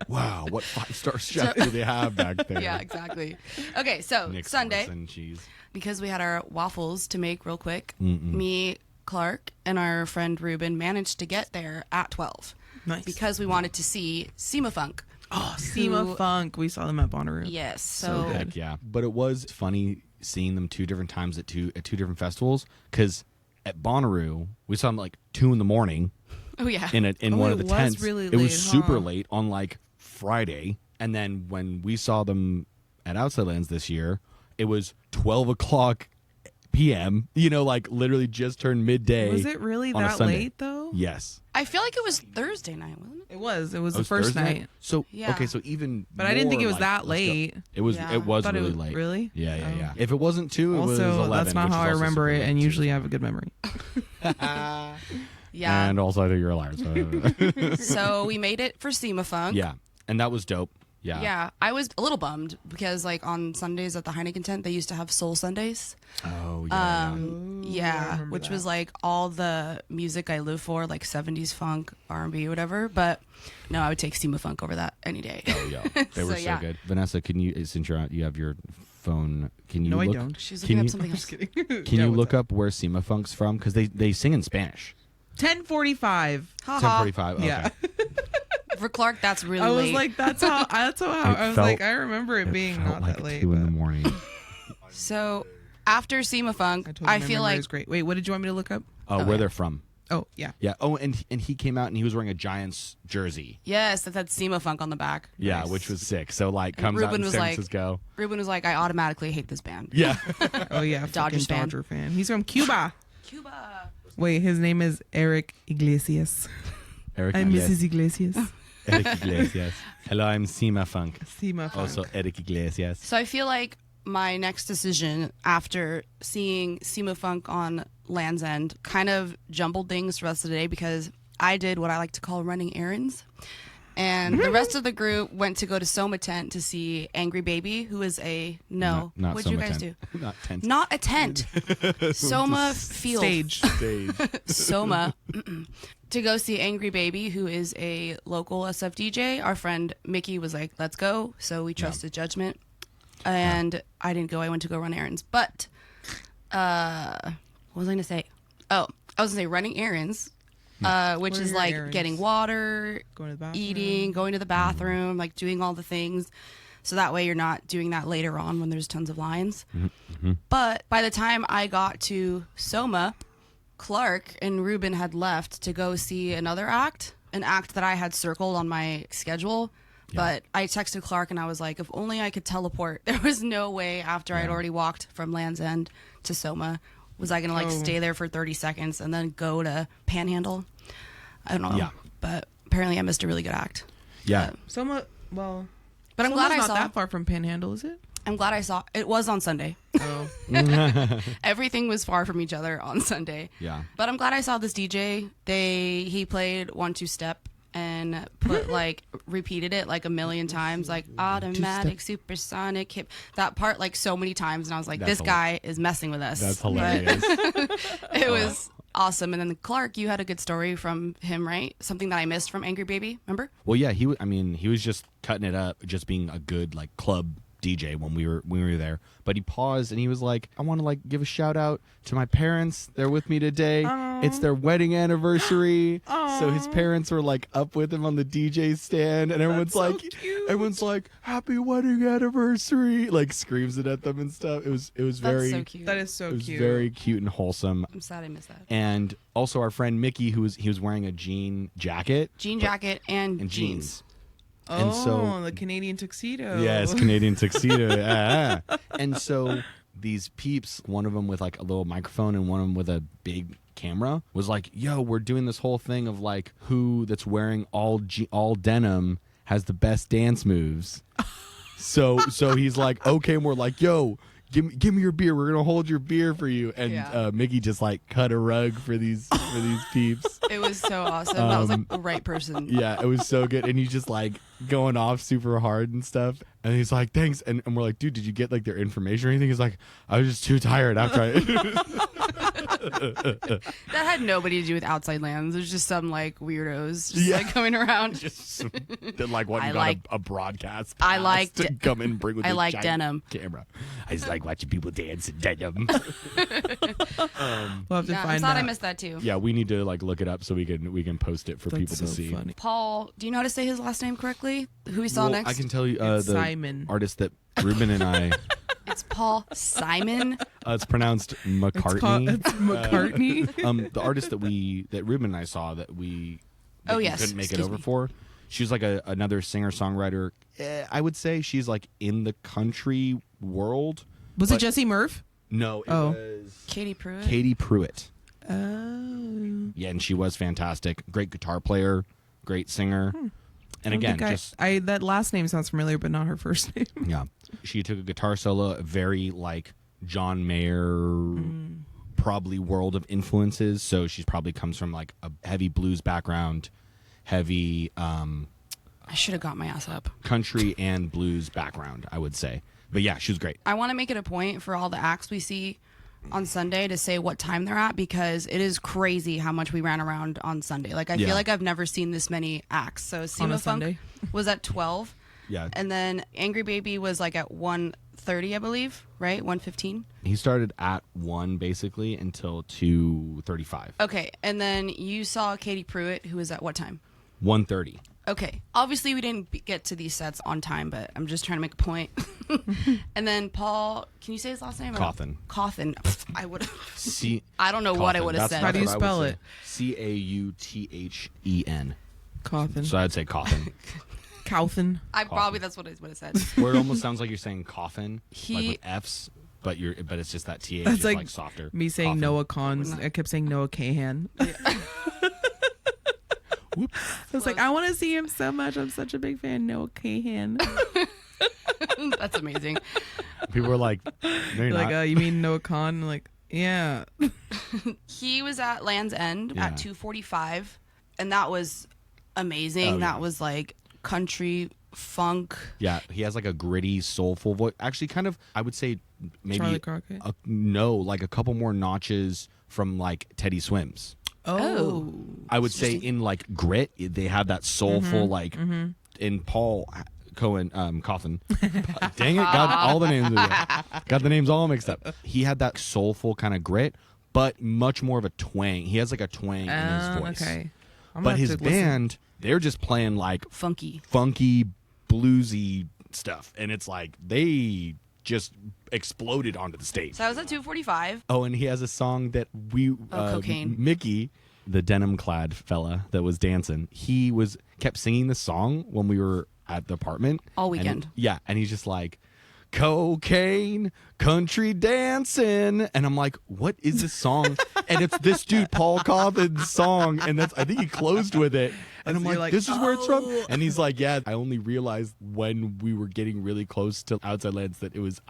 Wow, what 5-star chef do they have back there? Yeah, exactly. Okay, so Nick Sunday, and cheese. because we had our waffles to make real quick, Mm-mm. me, Clark, and our friend Ruben managed to get there at 12 Nice. because we wanted to see Sema Funk. Oh, Sema Funk. We saw them at Bonnaroo. Yes, So so good. Heck yeah. But it was funny seeing them 2 different times at two different festivals because at Bonnaroo we saw them like 2 a.m. oh yeah, in Oh, one of it the was tents. really it was late, super huh? late on like Friday, and then when we saw them at Outside Lands this year, it was 12 o'clock p.m. You know, like literally just turned midday. Was it really on a that Sunday. late though? Yes. I feel like it was Thursday night, wasn't it? It was. It was It the was first Thursday night. So Yeah. okay, so even But I didn't think it more, was like, that let's go. late. It was. Yeah. It was Thought it really was- late. really? Yeah, yeah, Oh. yeah. If it wasn't 2, it was Also, 11. that's not which how is I also remember super it, late, and too. usually I have a good memory. Yeah. And also, I think you're a liar. So So we made it for Sema Funk. yeah, and that was dope. Yeah. Yeah, I was a little bummed because like on Sundays at the Heineken tent, they used to have Soul Sundays. Oh yeah. Yeah, remember which that. was like all the music I live for, like 70s funk, R&B, whatever. But no, I would take Sema Funk over that any day. Oh yeah. They were So, so yeah. good. Vanessa, can you, since you have your phone, can you No, I look? don't. She's Can looking up you- something else. Can you look up where Sema Funk's from? Because they sing in Spanish. 10:45. Haha. 10:45. Okay. Yeah. For Clark, that's really I was late. like, that's how. That's how. I was felt- like, I remember it being Felt not like that late. 2 in the but- morning. So after SEMA Funk, I told you I my feel memory like is great. Wait, what did you want me to look up? Where yeah. they're from. Oh, yeah. Yeah. Oh, and he came out and he was wearing a Giants jersey. yes, that had SEMA Funk on the back. Yeah, Nice. which was sick. So like And comes out Ruben in was San like- Francisco. Ruben was like, I automatically hate this band. Yeah. Oh, yeah. Dodgers fucking fan. Dodger fan. He's from Cuba. Cuba. Wait, his name is Eric Iglesias. Eric I'm Mrs. Iglesias. Eric Iglesias. Hello, I'm Sima Funk. Sema Funk. Also Eric Iglesias. So I feel like my next decision after seeing SEMA Funk on Land's End kind of jumbled things the rest of the day because I did what I like to call running errands. And the rest of the group went to go to Soma Tent to see Angry Baby, who is a Not What'd you Soma guys tent. do? Not tent. Not a tent. Soma Field. Stage. Stage. Soma to go see Angry Baby, who is a local SF DJ. Our friend Mickey was like, let's go. So we trusted judgment. And I didn't go. I went to go run errands. But what was I going to say? Oh, I was going to say running errands, which What are is your like errands? getting water, Going to the bathroom. eating, going to the bathroom, like doing all the things. So that way you're not doing that later on when there's tons of lines. But by the time I got to Soma, Clark and Ruben had left to go see another act, an act that I had circled on my schedule. But I texted Clark and I was like, if only I could teleport. There was no way after I'd already walked from Land's End to Soma was I going to like stay there for 30 seconds and then go to Panhandle. I don't know. Yeah. But apparently I missed a really good act. Yeah. Soma, well, But I'm glad Soma's I not saw. that far from Panhandle, is it? I'm glad I saw. It was on Sunday. Oh. Everything was far from each other on Sunday. Yeah. But I'm glad I saw this DJ. He played 1-2 Step and put like repeated it like a million times, like automatic supersonic hip, that part like so many times, and I was like, That's this guy is messing with us. That's But hilarious. it was awesome. And then Clark, you had a good story from him, right? Something that I missed from Angry Baby, remember? Well, yeah, he was just cutting it up, just being a good like club DJ when we were there. But he paused and he was like, I want to like give a shout out to my parents. They're with me today. It's their wedding anniversary. So his parents were like up with him on the DJ stand, and everyone's so like, cute. everyone's like, happy wedding anniversary, like screams it at them and stuff. It was That's very so cute. That is so it was cute. very cute and wholesome. I'm sad I missed that. And also our friend Mickey, he was wearing a jean jacket. Jean jacket and jeans. Oh, and so- the Canadian tuxedo. Yes, Canadian tuxedo. And so these peeps, one of them with like a little microphone and one of them with a big camera, was like, yo, we're doing this whole thing of like who that's wearing all denim has the best dance moves. So he's like, okay, and we're like, yo, give me your beer. We're gonna hold your beer for you. And Yeah. Mickey just like cut a rug for these peeps. It was so awesome. That was like the right person. Yeah, it was so good. And he's just like going off super hard and stuff. And he's like, thanks. And we're like, dude, did you get like their information or anything? He's like, I was just too tired after I. That had nobody to do with Outside Lands. There's just some like weirdos just Yeah. like going around. just that like what I you got like- a broadcast. I pass like to de- come and bring with I a like giant denim. camera. I just like watching people dance in denim. We'll have to Yeah, I'm find sad out. I missed that too. Yeah, we need to like look it up so we can post it for That's people so to see. funny. Paul, do you know how to say his last name correctly? Who we saw Well, next? I can tell you It's the Simon. artist that Ruben and I. It's Paul Simon. It's pronounced It's McCartney. called it's McCartney. The artist that Ruben and I saw that we Yes, couldn't make it excuse over me. for. She was like another singer songwriter. I would say she's like in the country world. Was it but- Jesse Murph? No, it Oh. was Katie Pruitt. Katie Pruitt. Oh. Yeah, and she was fantastic. Great guitar player, great singer. And I don't again, think just that last name sounds familiar, but not her first name. yeah, she took a guitar solo, very like John Mayer, probably world of influences. So she probably comes from like a heavy blues background, heavy I should have got my ass up. country and blues background, I would say. But yeah, she was great. I want to make it a point for all the acts we see on Sunday to say what time they're at, because it is crazy how much we ran around on Sunday. Like I Yeah. feel like I've never seen this many acts. So SEMA Funk Sunday? was at 12, Yeah, and then Angry Baby was like at 1:30, I believe, right? 1:15. he started at 1 basically until 2:35. Okay, and then you saw Katie Pruitt, who was at what time? 1:30. Okay. Obviously, we didn't get to these sets on time, but I'm just trying to make a point. And then Paul, can you say his last name? Cawthon. Cawthon. I would have. C. I don't know what I would have said. How do you spell it? Cauthen. Cawthon. So I'd say Cawthon. Cawthon. Probably that's what I would have said. Where it almost sounds like you're saying coffin, like He- with F's, but it's just that th That's is like like softer. Me saying Cawthon. Noah Cons. I kept saying Noah Cahan. Whoops. I was like, I want to see him so much. I'm such a big fan. Noah Cahan. That's amazing. People were like, no, you're Like, not. you mean Noah Con? I'm like, yeah. He was at Land's End Yeah. at 2:45, and that was amazing. Oh, that yeah. was like country funk. Yeah, he has like a gritty, soulful voice. Actually, kind of, I would say maybe Charlie Crockett. like a couple more notches from like Teddy Swims. Oh. I would say in like grit, they have that soulful like. In Paul Cawthon. Dang it, got all the names. Got the names all mixed up. He had that soulful kind of grit, but much more of a twang. He has like a twang in his voice. Okay. I'm But gonna his have to listen. band, they're just playing like Funky. funky, bluesy stuff, and it's like they just exploded onto the stage. So I was at 2:45. Oh, and he has a song that we cocaine. Mickey, the denim clad fella that was dancing, kept singing the song when we were at the apartment All And weekend. and he's just like, cocaine, country dancing, and I'm like, what is this song? And it's this dude Paul Cawthon's song, and I think he closed with it. And I'm You're like, like, this is where it's from. And he's like, yeah, I only realized when we were getting really close to Outside Lands that it was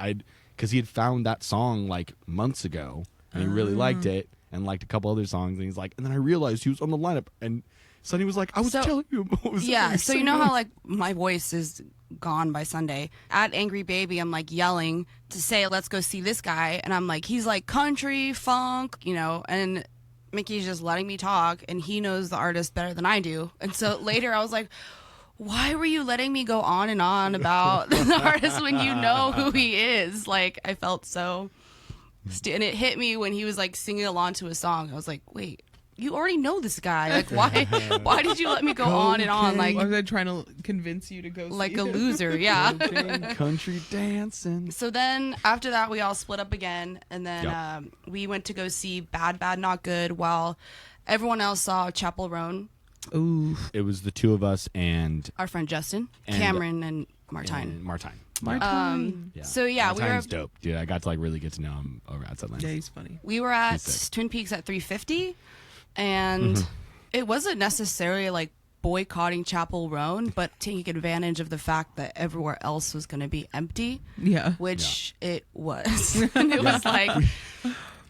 because he had found that song like months ago, and he really liked it and liked a couple other songs. And he's like, and then I realized he was on the lineup, and Sonny was like, I was So- telling you what was Yeah, you're so you saying. know how like my voice is gone by Sunday. At Angry Baby, I'm like yelling to say, let's go see this guy. And I'm like, he's like country, funk, and Mickey's just letting me talk, and he knows the artist better than I do. And so later I was like, why were you letting me go on and on about the artist when you know who he is? Like, I felt so... and it hit me when he was like singing along to a song. I was like, wait, you already know this guy. Like, why did you let me go on and on? Like, Was I trying to convince you to go like see a it? loser, yeah. Cocaine, country dancing. So then after that, we all split up again, and then Yep. we went to go see Bad, Bad, Not Good, while everyone else saw Chapel Roan. Ooh. It was the two of us and Our friend Justin, And- Cameron, and Martine. and Martine. Yeah. So yeah, Martine's dope, dude. I got to like really get to know him over Outside Lands. Yeah, he's funny. we were at He's sick. Twin Peaks at 3:50, and it wasn't necessarily like boycotting Chapel Roan, but taking advantage of the fact that everywhere else was going to be empty, Yeah. which it was. And it was like,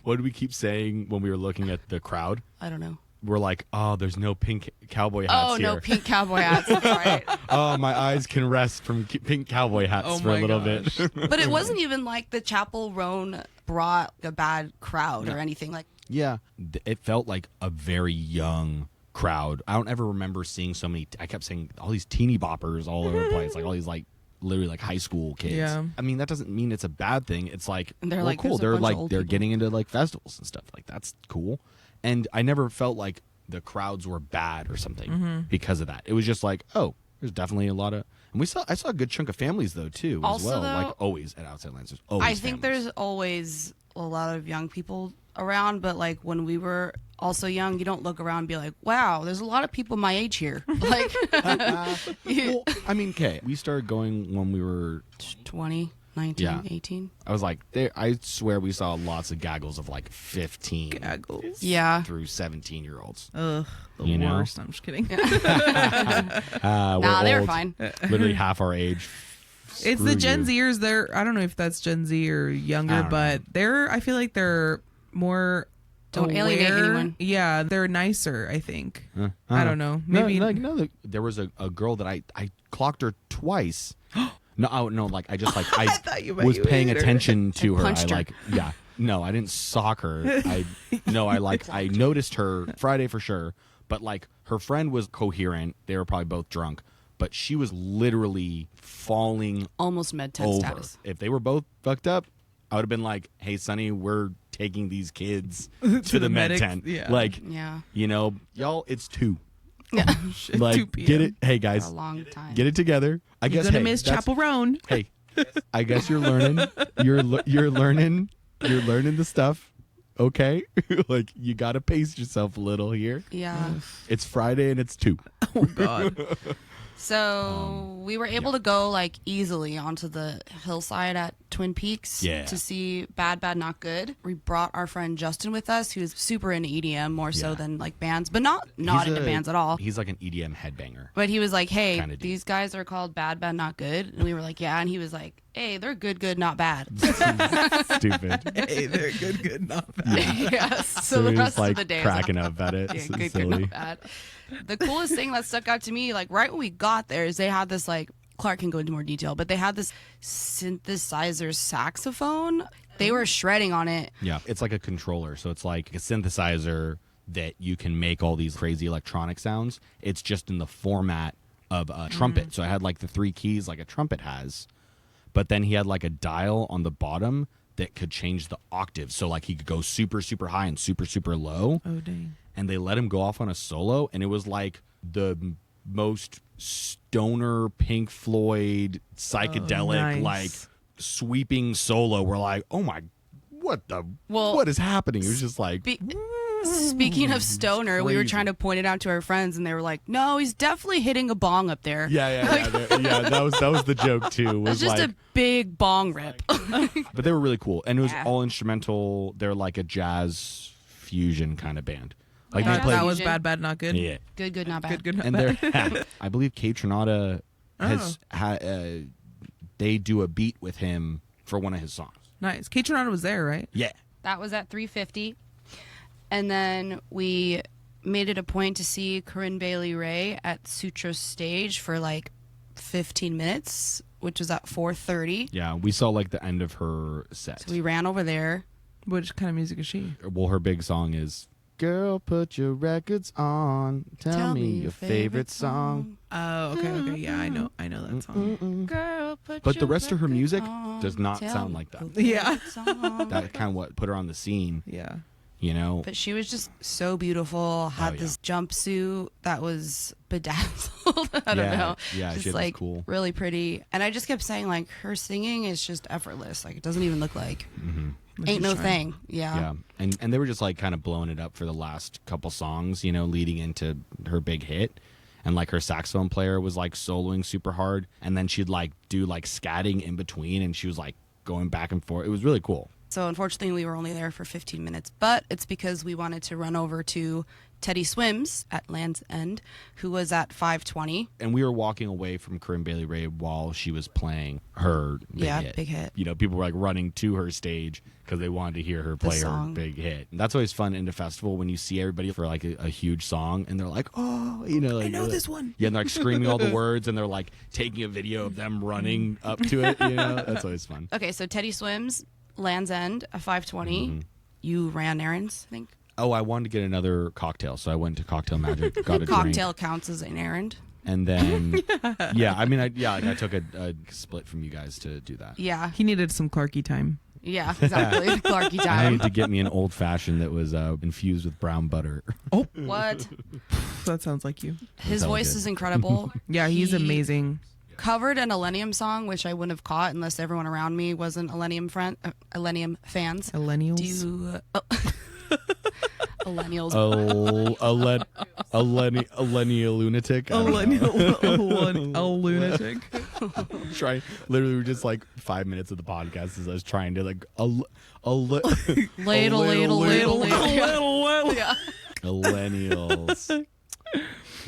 What did we keep saying when we were looking at the crowd? I don't know. We're like, oh, there's no pink cowboy hats Oh, here. no pink cowboy hats. That's right. Oh, my eyes can rest from pink cowboy hats Oh for a my little gosh. bit. But it wasn't even like the Chapel Roan brought a bad crowd or anything. Like, Yeah, it felt like a very young crowd. I don't ever remember seeing so many. I kept saying all these teeny boppers all over the place, like all these like literally like high school kids. Yeah. I mean that doesn't mean it's a bad thing. It's like And they're well, like, cool. there's a They're bunch of like old they're people. getting into like festivals and stuff. Like that's cool. And I never felt like the crowds were bad or something because of that. It was just like, oh, there's definitely a lot of. And I saw a good chunk of families though too Also, as well. though, Like always at Outside Lands. There's always I think families. there's always a lot of young people around, but like when we were also young, you don't look around and be like, wow, there's a lot of people my age here. Like, Well, I mean, okay, we started going when we were 20, 19, Yeah. 18. I was like, I swear we saw lots of gaggles of like 15 Gaggles. Yeah. through 17-year-olds. Ugh. The You know? worst. I'm just kidding. Nah, they were fine. Literally half our age. It's Screw the Gen you. Zers. I don't know if that's Gen Z or I younger, don't but I feel like they're more. Don't alienate aware. anyone. Yeah, they're nicer, I think. I I don't know. Maybe. No, there was a girl that I clocked her twice. No, like I just like I, thought you meant was you paying hit her. attention to her. I punched her. like yeah. No, I didn't sock her. I noticed her Friday for sure, but like her friend was coherent. They were probably both drunk, but she was literally falling Almost med test over. status. If they were both fucked up, I would have been like, "Hey, Sonny, we're taking these kids to the med medics, tent." yeah. Like, Yeah. you know, y'all, it's 2. Yeah. Shit, 2 Like, p.m. get it. Hey For a guys, long time. get it together. I You're guess gonna hey, miss that's- Chaperone. Hey, I guess you're learning. You're learning. You're learning the stuff. Okay, like you got to pace yourself a little here. Yeah. It's Friday and it's 2. Oh God. So we were able to go like easily onto the hillside at Twin Peaks Yeah. to see Bad Bad Not Good. We brought our friend Justin with us, who's super into EDM more so Yeah. than like bands, but not He's into bands at all. He's like an EDM headbanger. But he was like, "Hey, Kinda dude. these guys are called Bad Bad Not Good," and we were like, "Yeah," and he was like, "Hey, they're good, not bad." Stupid. Hey, they're good, not bad. Yes. So the he's rest like of the day, cracking up at it. yeah, It's good, silly. not bad. The coolest thing that stuck out to me, like right when we got there, is they had this like Clark can go into more detail, but they had this synthesizer saxophone. They were shredding on it. Yeah, it's like a controller. So it's like a synthesizer that you can make all these crazy electronic sounds. It's just in the format of a trumpet. So I had like the 3 keys like a trumpet has. But then he had like a dial on the bottom that could change the octave. So like he could go super, super high and super, super low. Oh dang. And they let him go off on a solo. And it was like the most stoner Pink Floyd psychedelic, nice. like sweeping solo. We're like, oh my, what is happening? It was just like, Speaking of stoner, we were crazy. trying to point it out to our friends, and they were like, "No, he's definitely hitting a bong up there." yeah. That was the joke too. It's Was just like, a big bong rip. but they were really cool, and it was Yeah. all instrumental. They're like a jazz fusion kind of band. Like Yeah. they played, That was Fusion. bad, not good. yeah. Good, not bad. Good, not And bad. they're, I believe, Kate Trinata has they do a beat with him for one of his songs. Nice. Kate Trinata was there, right? Yeah. That was at 3:50, and then we made it a point to see Corinne Bailey Rae at Sutro's stage for like 15 minutes, which was at 4:30. Yeah, we saw like the end of her set. So we ran over there. Which kind of music is she? Well, her big song is "Girl, Put Your Records On, Tell Me Your Favorite Song." Oh, okay. Yeah, I know that song. Girl, But the rest of her music does not sound like that. Yeah. That kind of what put her on the scene, Yeah. you know. But she was just so beautiful. Had Oh, yeah. this jumpsuit that was bedazzled. I don't Yeah, know. yeah, she just had this like cool- really pretty. And I just kept saying like her singing is just effortless. Like it doesn't even look like But ain't she's no trying. thing. Yeah. Yeah, and they were just like kind of blowing it up for the last couple songs, you know, leading into her big hit. And like her saxophone player was like soloing super hard, and then she'd like do like scatting in between, and she was like going back and forth. It was really cool. So unfortunately, we were only there for 15 minutes, but it's because we wanted to run over to Teddy Swims at Land's End, who was at 5:20. And we were walking away from Corinne Bailey Rae while she was playing her big hit. Big hit. You know, people were like running to her stage because they wanted to hear her play her song. big hit. And that's always fun in the festival when you see everybody for like a huge song and they're like, oh, you know, like, I know this one. Yeah, and they're like screaming all the words and they're like taking a video of them running up to it. You know, that's always fun. Okay, so Teddy Swims, Land's End at 5:20. Mm-hmm. You ran errands, I think. Oh, I wanted to get another cocktail, so I went to Cocktail Magic, got a Cocktail drink, counts as an errand. and then yeah, I mean, I took a split from you guys to do that. Yeah, He needed some Clarky time. yeah, exactly. Clarky I time. needed to get me an old fashioned that was infused with brown butter. Oh, What? that sounds like you. His sounds voice good. is incredible. Yeah, he's He amazing. Covered an Elenium song, which I wouldn't have caught unless everyone around me wasn't Elenium fans. Millennials. Do you, Millennials. A Lenny lunatic. I A don't know. lunatic. Trying, literally, we're just like 5 minutes of the podcast as I was trying to like Ladle. Yeah. millennials.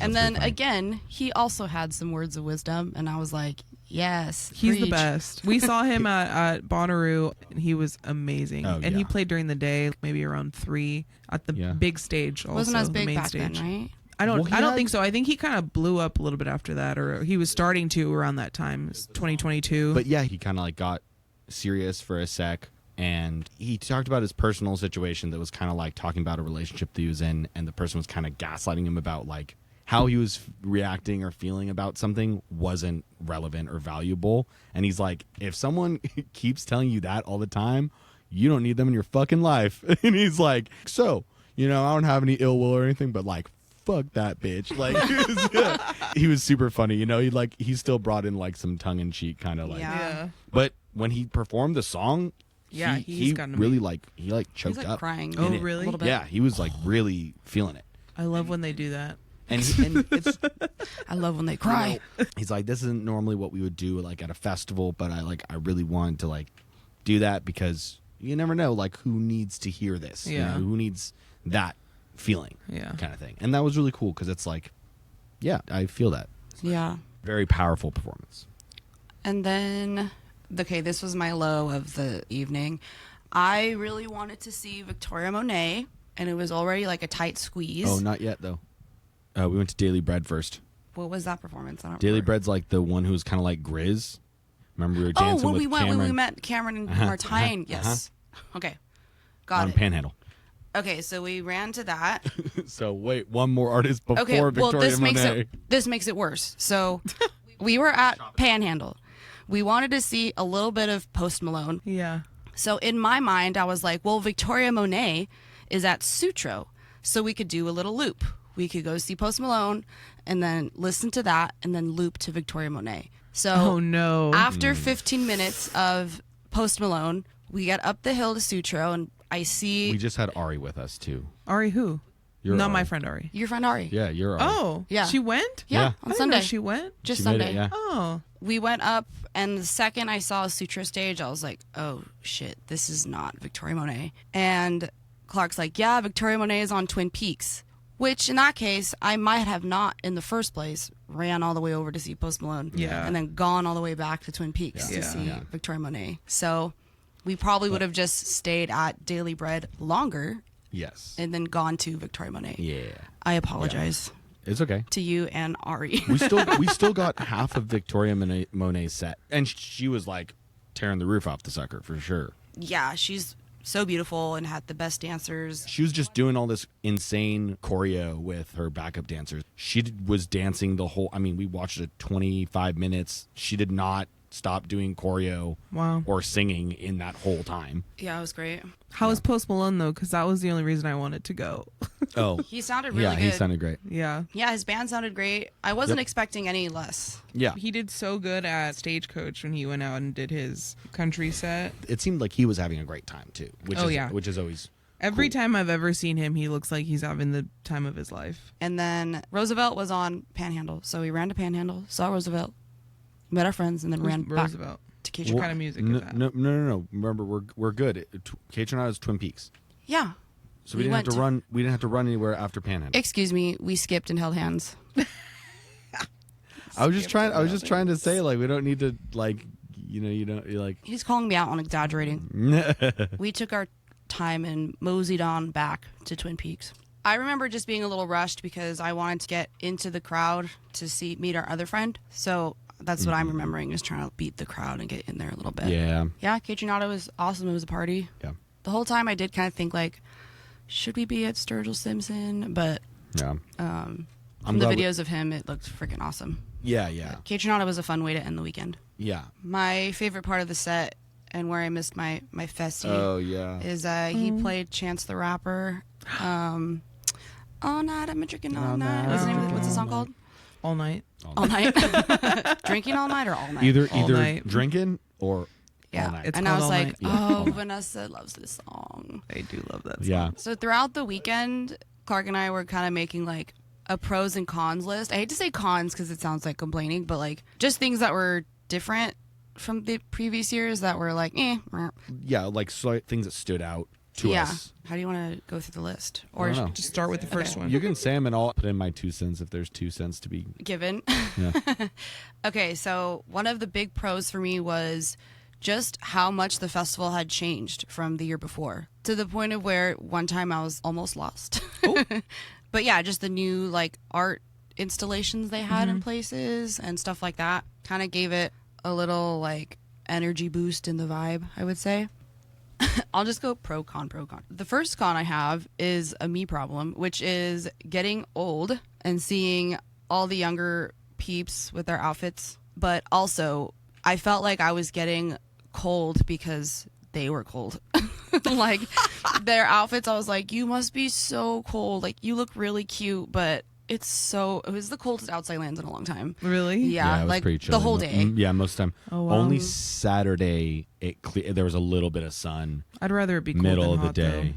And then again, he also had some words of wisdom, and I was like, yes, He's the preach. best. We saw him at Bonnaroo, and he was amazing. Oh, and he yeah. played during the day, maybe around 3 at the Yeah. big stage. Also, Wasn't as the big main back stage. then, right? I don't. Well, he I don't had- think so. I think he kind of blew up a little bit after that, or he was starting to around that time, 2022. But yeah, he kind of like got serious for a sec, and he talked about his personal situation that was kind of like talking about a relationship that he was in, and the person was kind of gaslighting him about like how he was reacting or feeling about something wasn't relevant or valuable. And he's like, if someone keeps telling you that all the time, you don't need them in your fucking life. And he's like, so, you know, I don't have any ill will or anything, but like, fuck that bitch. Like he was super funny. You know, he still brought in like some tongue in cheek kind of like. Yeah. But when he performed the song, Yeah, he gotten really he choked He's like up. crying. Oh, in it really? A little bit. Yeah, he was like really feeling it. I love when they do that. And it's I love when they cry. he's like, this isn't normally what we would do like at a festival, but I really wanted to like do that because you never know like who needs to hear this. You Yeah. know, who needs that feeling. Yeah. Kind of thing. And that was really cool because it's like, yeah, I feel that. Yeah. Very powerful performance. And then, okay, this was my low of the evening. I really wanted to see Victoria Monet, and it was already like a tight squeeze. Oh, not yet though. We went to Daily Bread first. What was that performance? I don't Daily remember. Bread's like the one who's kind of like Grizz. Remember we were dancing when with we went, Cameron when we met Cameron and Martine. Yes. Okay. Got on it. Panhandle. Okay, so we ran to that. So wait, one more artist before Okay, well, Victoria Monet. this makes it worse. So we were at Panhandle. We wanted to see a little bit of Post Malone. Yeah. So in my mind, I was like, well, Victoria Monet is at Sutro, so we could do a little loop. We could go see Post Malone and then listen to that and then loop to Victoria Monet. So Oh no. after 15 minutes of Post Malone, we get up the hill to Sutro, and I see We just had Ari with us too. Ari who? You're Not Ari. my friend Ari. your friend Ari. Yeah, you're Ari. Oh. Yeah. She went? Yeah, Yeah. on I didn't Sunday. know she went? Just She made Sunday. it, yeah. Oh. We went up, and the second I saw a Sutro stage, I was like, oh, shit, this is not Victoria Monet. And Clark's like, yeah, Victoria Monet is on Twin Peaks. Which, in that case, I might have not, in the first place, ran all the way over to see Post Malone. Yeah. And then gone all the way back to Twin Peaks Yeah. to see Yeah. Victoria Monet. So we probably would have just stayed at Daily Bread longer Yes. and then gone to Victoria Monet. Yeah. I apologize It's okay. to you and Ari. We still got half of Victoria Monet's set, and she was like tearing the roof off the sucker for sure. Yeah, she's so beautiful and had the best dancers. She was just doing all this insane choreo with her backup dancers. Was dancing the whole. I mean, we watched it 25 minutes. She did not stop doing choreo Wow. or singing in that whole time. Yeah, it was great. How was Post Malone though? Because that was the only reason I wanted to go. Oh, He sounded really yeah, good. he sounded great. Yeah. Yeah, his band sounded great. I wasn't Yep. expecting any less. Yeah, He did so good at Stagecoach when he went out and did his country set. it seemed like he was having a great time too. Which Oh, is, yeah. which is always Every cool. time I've ever seen him, he looks like he's having the time of his life. And then Roosevelt was on Panhandle. So we ran to Panhandle, saw Roosevelt, met our friends, and then Who's ran back Roosevelt? to Cajun. What kind of music no, is that? No. Remember, we're good. K-Tron is Twin Peaks, Yeah. so we didn't have to run. We didn't have to run anywhere after Panhandle. Excuse me, we skipped and held hands. I was just trying to say like we don't need to like you don't you're like He's calling me out on exaggerating. We took our time and moseyed on back to Twin Peaks. I remember just being a little rushed because I wanted to get into the crowd to meet our other friend. So that's what I'm remembering, is trying to beat the crowd and get in there a little bit. yeah. Yeah, Cajunado was awesome. It was a party. Yeah. The whole time I did kind of think like, should we be at Sturgill Simpson? But Yeah. from I'm the glad videos of him, it looked freaking awesome. Yeah. Cajunado was a fun way to end the weekend. Yeah. My favorite part of the set, and where I missed my festie, Oh yeah. is he played Chance the Rapper. All night I've been drinking all night. What's the song called? All night. All night. Drinking all night or all night? Either All night. drinking or Yeah. all night. It's And I called was All like, Night. Yeah. oh, Vanessa loves this song. I do love that song. Yeah. So throughout the weekend, Clark and I were kind of making like a pros and cons list. I hate to say cons because it sounds like complaining, but like just things that were different from the previous years that were like, meh. Yeah, like things that stood out to Yeah. us. How do you want to go through the list? I Or don't know. Just start with the first Okay. one. You can say them and I'll put in my 2 cents if there's 2 cents to be. given? Yeah. Okay, so one of the big pros for me was just how much the festival had changed from the year before, to the point of where one time I was almost lost. But yeah, just the new like art installations they had in places and stuff like that kind of gave it a little like energy boost in the vibe, I would say. I'll just go pro con. The first con I have is a me problem, which is getting old and seeing all the younger peeps with their outfits. But also, I felt like I was getting cold because they were cold. Like, their outfits, I was like, you must be so cold. Like, you look really cute, but It was the coldest outside lands in a long time. Really? Yeah, it was like pretty chilly. the whole day. Yeah, most of the time. Oh, wow. Only Saturday there was a little bit of sun. I'd rather it be cold Middle than of the hot, day.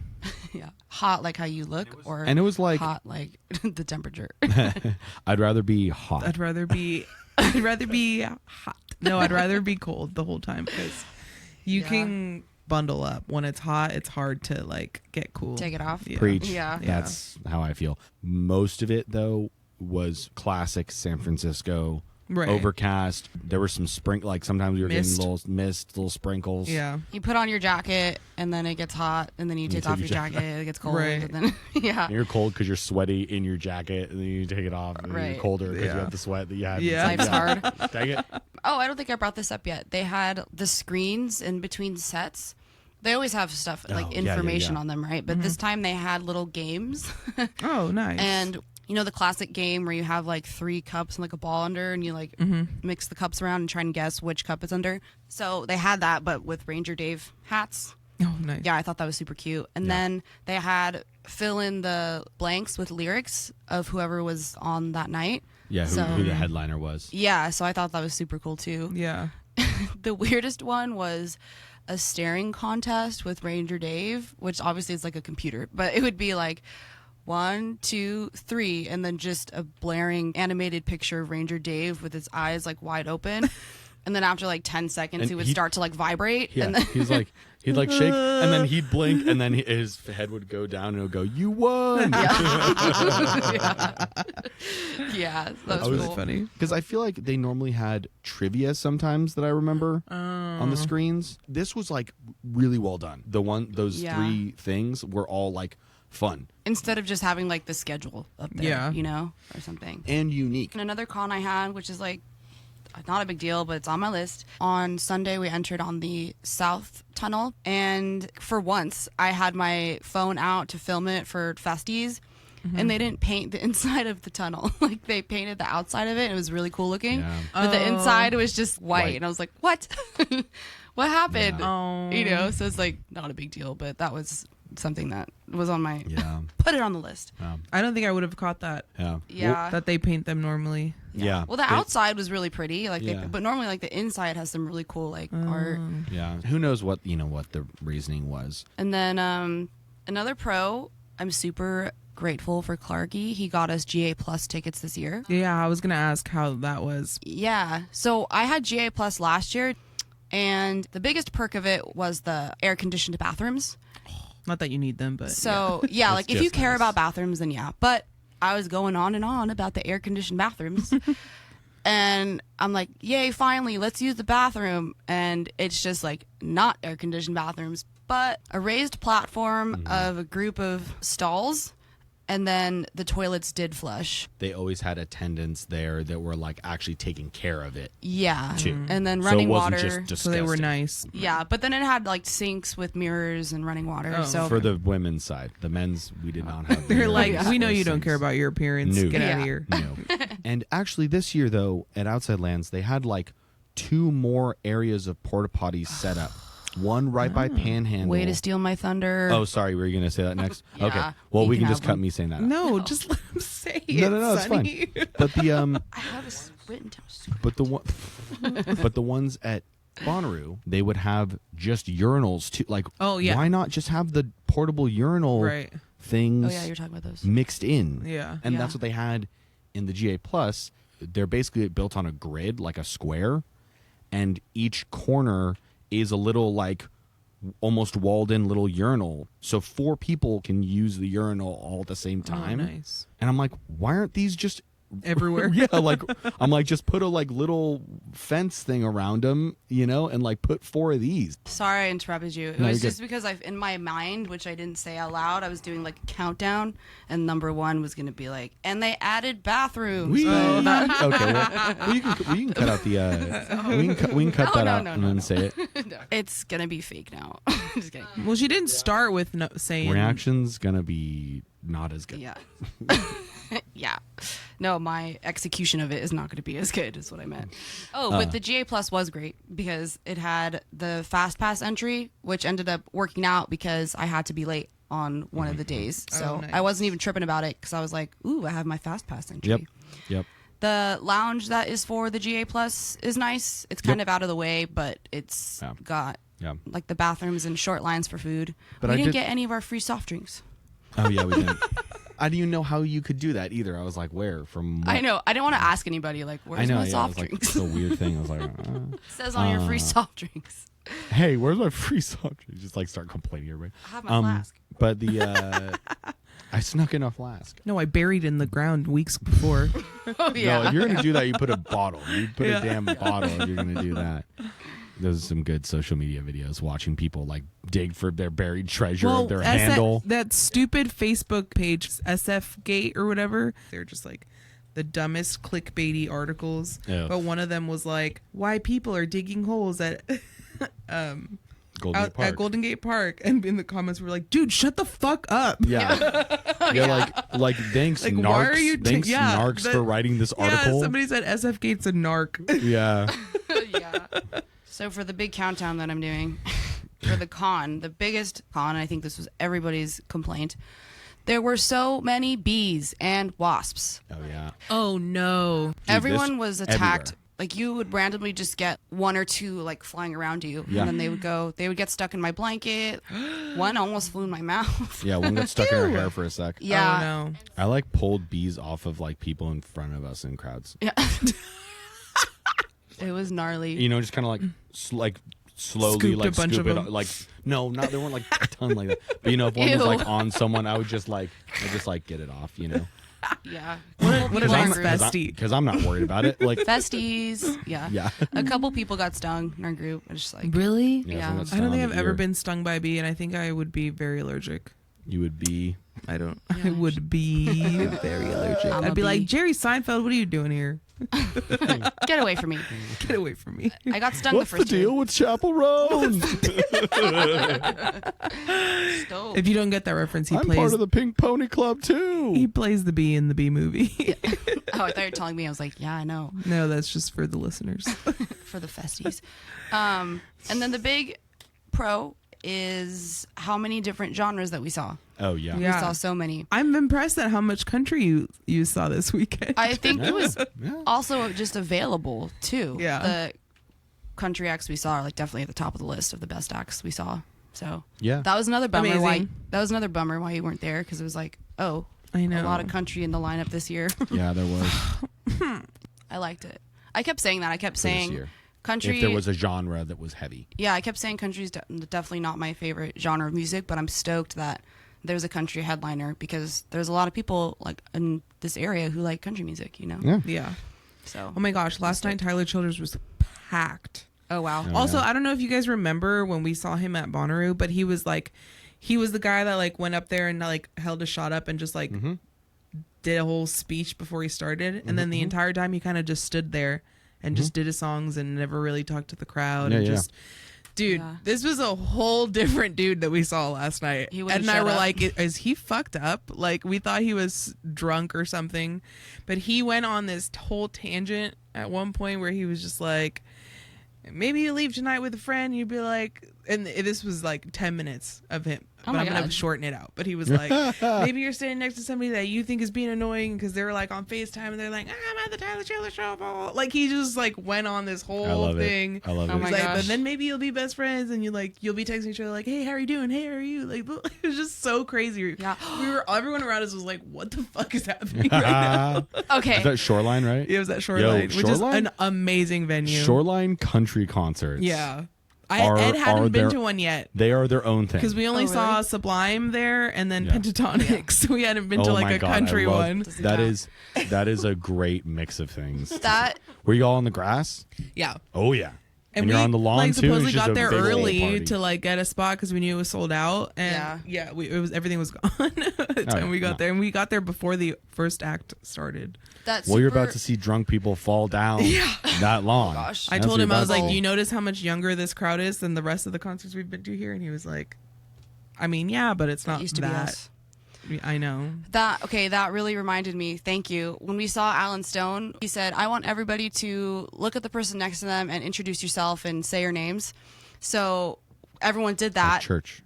Yeah, hot like how you look, or And it was like hot like the temperature. I'd rather be hot. I'd rather be hot. No, I'd rather be cold the whole time because you Yeah. can bundle up. When it's hot, it's hard to like get cool. Take it off. Yeah. Preach. Yeah. That's how I feel. Most of it though was classic San Francisco. Right. Overcast. There were some like sometimes we were Mist. getting little mist, little sprinkles. Yeah. You put on your jacket, and then it gets hot, and then you take off your jacket, it gets cold, Right. and then yeah. And you're cold because you're sweaty in your jacket, and then you take it off, and then Right. you're colder because Yeah. you have the sweat that you had. Yeah. Life's hard. Dang it. Oh, I don't think I brought this up yet. They had the screens in between sets. They always have stuff like Oh, yeah, information yeah. on them, right? But this time they had little games. Oh, nice. And you know the classic game where you have like 3 cups and like a ball under, and you like mix the cups around and try and guess which cup is under. So they had that, but with Ranger Dave hats. oh, nice. Yeah, I thought that was super cute. And then they had fill in the blanks with lyrics of whoever was on that night. Yeah, who the headliner was. Yeah, so I thought that was super cool too. Yeah. The weirdest one was a staring contest with Ranger Dave, which obviously is like a computer, but it would be like 1, 2, 3, and then just a blaring animated picture of Ranger Dave with his eyes like wide open. And then after like 10 seconds, And he would he'd- start to like vibrate. Yeah, And then he'd like shake, and then he'd blink, and then his head would go down, and it would go, "You won!" yeah, that was was cool. Funny. Because I feel like they normally had trivia sometimes that I remember on the screens. This was like really well done. Those Yeah. 3 things were all like fun Instead of just having like the schedule up there, Yeah. you know, or something. and unique. And another con I had, which is like not a big deal, but it's on my list. On Sunday, we entered on the South Tunnel, and for once, I had my phone out to film it for Festies, and they didn't paint the inside of the tunnel. Like they painted the outside of it. It was really cool looking, Yeah. but the inside was just white, White. and I was like, "What? What happened?" Oh. You know, so it's like not a big deal, but that was something that was on my Yeah, put it on the list. I don't think I would have caught that. yeah, Yeah. That they paint them normally. yeah. Well, the outside was really pretty, like, Yeah. but normally, like, the inside has some really cool, like, art. Yeah. Who knows what the reasoning was? And then another pro, I'm super grateful for Clarky. He got us GA Plus tickets this year. Yeah, I was gonna ask how that was. Yeah. So I had GA Plus last year, and the biggest perk of it was the air conditioned bathrooms. Not that you need them, but So yeah, like if you just care nice. about bathrooms, then yeah. But I was going on and on about the air conditioned bathrooms. And I'm like, yay, finally, let's use the bathroom. And it's just like not air conditioned bathrooms, but a raised platform of a group of stalls. And then the toilets did flush. They always had attendants there that were like actually taking care of it Yeah. too. And then So running it wasn't water. just disgusting. so they were nice. Yeah. But then it had like sinks with mirrors and running water. Oh. So For the women's side, the men's we did not have. They're mirrors like, or we know you don't sinks. care about your appearance. No. Get out Yeah. of here. No. And actually, this year though, at Outside Lands, they had like 2 more areas of porta potties set up. One right by Panhandle. way to steal my thunder. Oh, sorry. Were you going to say that next? Yeah, Okay. Well, you we can can just have cut one. me saying that. No, just let him say it. No, it's Sonny. fine. But the I have this written down. but the one, but the ones at Bonnaroo, they would have just urinals too. Like, Oh, yeah. why not just have the portable urinal Right. things Oh yeah, you're talking about those. mixed in? Yeah. And Yeah. that's what they had in the GA Plus. They're basically built on a grid, like a square, and each corner is a little like almost walled in little urinal. So 4 people can use the urinal all at the same time. Oh, nice. And I'm like, why aren't these just Everywhere. yeah, like I'm like, just put a like little fence thing around them, and like put 4 of these. Sorry I interrupted you. It No, was you're just because in my mind, which I didn't say out loud, I was doing like a countdown, and number 1 was going to be like, and they added bathrooms. Okay, But- well, you can cut out the we can cut No, that no, out no, and no, then no. say it. It's going to be fake now. Just kidding. Well, she didn't start with saying Reaction's gonna be not as good. Yeah. Yeah. No, my execution of it is not going to be as good, is what I meant. Oh, but the GA Plus was great because it had the Fast Pass entry, which ended up working out because I had to be late on one of the days. So nice. I wasn't even tripping about it because I was like, ooh, I have my fast pass entry. Yep. The lounge that is for the GA Plus is nice. It's kind of out of the way, but it's got like the bathrooms and short lines for food. But we I didn't did- get any of our free soft drinks. Oh yeah, we didn't. I didn't even know how you could do that either. I was like, where? From what? I know. I didn't want to ask anybody, like, I where's know, my yeah, it soft was like, drinks? it's a weird thing. I was like, It says on your free soft drinks. hey, where's my free soft drink? Just like start complaining to everybody. I have my flask. But the I snuck in a flask. No, I buried in the ground weeks before. Oh, yeah. No, if you're gonna do that, you put a bottle. You put a damn bottle if you're gonna do that. Those are some good social media videos watching people like dig for their buried treasure of their handle. That stupid Facebook page, SF Gate or whatever. They're just like the dumbest clickbaity articles. Yeah. But one of them was like, why people are digging holes at Golden Gate Park. at Golden Gate Park, and in the comments were like, dude, shut the fuck up. Yeah. Like thanks Like, narcs. why are you thanks narcs for writing this article. Yeah, somebody said SF Gate's a narc. Yeah. Yeah. So for the big countdown that I'm doing for the con, the biggest con, I think this was everybody's complaint, there were so many bees and wasps. Oh yeah. Oh no. Everyone was attacked. everywhere. Like you would randomly just get one or two like flying around you, Yeah. and then they would get stuck in my blanket. One almost flew in my mouth. Yeah, one got stuck in her hair for a sec. Yeah. Oh no. I like pulled bees off of like people in front of us in crowds. Yeah. It was gnarly. You know, just kind of like slowly Scooped like a bunch scoop of it. them. Like no, not there weren't like a ton like that. But you know, if one was Ew. like on someone, I would just like get it off. You know, Yeah. What a nice Because bestie. because I'm not worried about it. Like Festies. Yeah. yeah, A couple people got stung in our group. I was just like, Really? Yeah. someone got I don't stung think on I've the ever ear. been stung by a bee, and I think I would be very allergic. You would be. I don't. Yeah, I would be very allergic. I'm a I'd be like, bee. Jerry Seinfeld, what are you doing here? get away from me. Get away from me. I got stung What's the the first deal with Chapel Road? Stove. If you don't get that reference, I'm part of the Pink Pony Club too. he plays the bee in the Bee Movie. Oh, I thought you were telling me. I was like, yeah, I know. No, that's just for the listeners. For the Festies. And then the big pro is how many different genres that we saw. Oh yeah. Yeah. We saw so many. I'm impressed at how much country you saw this weekend. I think it was Yeah. also just available too. Yeah. The country acts we saw are like definitely at the top of the list of the best acts we saw. So Yeah. that was another bummer. Amazing. That was another bummer why you weren't there, because it was like, oh, I know. a lot of country in the lineup this year. Yeah, there was I liked it. I kept saying that. I kept for this saying year. country. If there was a genre that was heavy. Yeah, I kept saying country's definitely not my favorite genre of music, but I'm stoked that there's a country headliner because there's a lot of people like in this area who like country music, you know? Yeah. Yeah. So, Oh my gosh, last night Tyler Childers was packed. oh wow. Oh, Also, yeah. I don't know if you guys remember when we saw him at Bonnaroo, but he was the guy that like went up there and like held a shot up and just like Mm-hmm. did a whole speech before he started, and then the entire time he kind of just stood there and just did his songs and never really talked to the crowd and Yeah, yeah. just. Dude, Yeah. this was a whole different dude that we saw last night. He Ed wouldn't and I shut were up. like, is he fucked up? Like, we thought he was drunk or something. But he went on this whole tangent at one point where he was just like, maybe you leave tonight with a friend. You'd be like, and this was like 10 minutes of him. Oh but my I'm going to God. shorten it out. But he was like, maybe you're standing next to somebody that you think is being annoying because they're like on FaceTime and they're like, I'm at the Tyler Childers show. Blah, blah. Like, he just like went on this I whole love thing. it. I love Oh it. my He's like, gosh. but then maybe you'll be best friends and you'll be texting each other like, hey, how are you doing? Hey, how are you? Like, it was just so crazy. Yeah. Everyone around us was like, what the fuck is happening right now? Okay. Is that Shoreline, right? It was at Shoreline, which is Shoreline? an amazing venue. Shoreline country concerts. Yeah. Are Ed hadn't been there- to one yet. They are their own thing. Because we only Oh, saw really? Sublime there and then Yeah. Pentatonics. We hadn't been to Oh like my a God, country I love- one. Doesn't That count. is a great mix of things. That Were you all on the grass? Yeah. Oh yeah. And you're we on the lawn like too. supposedly It's just got a there big old early party. to like get a spot because we knew it was sold out. And everything was gone by the time yeah, we got no. there. And we got there before the first act started. that's Well, you're super- about to see drunk people fall down that long. gosh. I That's told what him, you're I was about like, to do you see. notice how much younger this crowd is than the rest of the concerts we've been to here? And he was like, I mean, yeah, but it's not used to be that. us. I know. That really reminded me. Thank you. When we saw Alan Stone, he said, "I want everybody to look at the person next to them and introduce yourself and say your names." So everyone did Like that. church.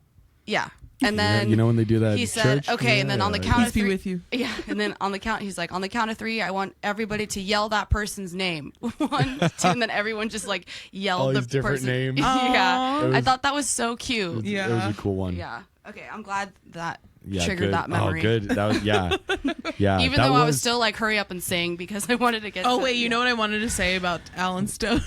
Yeah. And then you know when they do that he at said, church? okay, and then on the count Peace of be 3. with you. Yeah, and then he's like, on the count of 3, I want everybody to yell that person's name. 1, 2, and then everyone just like yelled All the these different person. names. Yeah, It I was- thought that was so cute. Yeah. It was a cool one. Yeah. Okay, I'm glad that Yeah, triggered good. that memory. Oh, good. That was yeah. Even that though I was still like, hurry up and sing because I wanted to get. Oh to- wait, you know what I wanted to say about Alan Stone?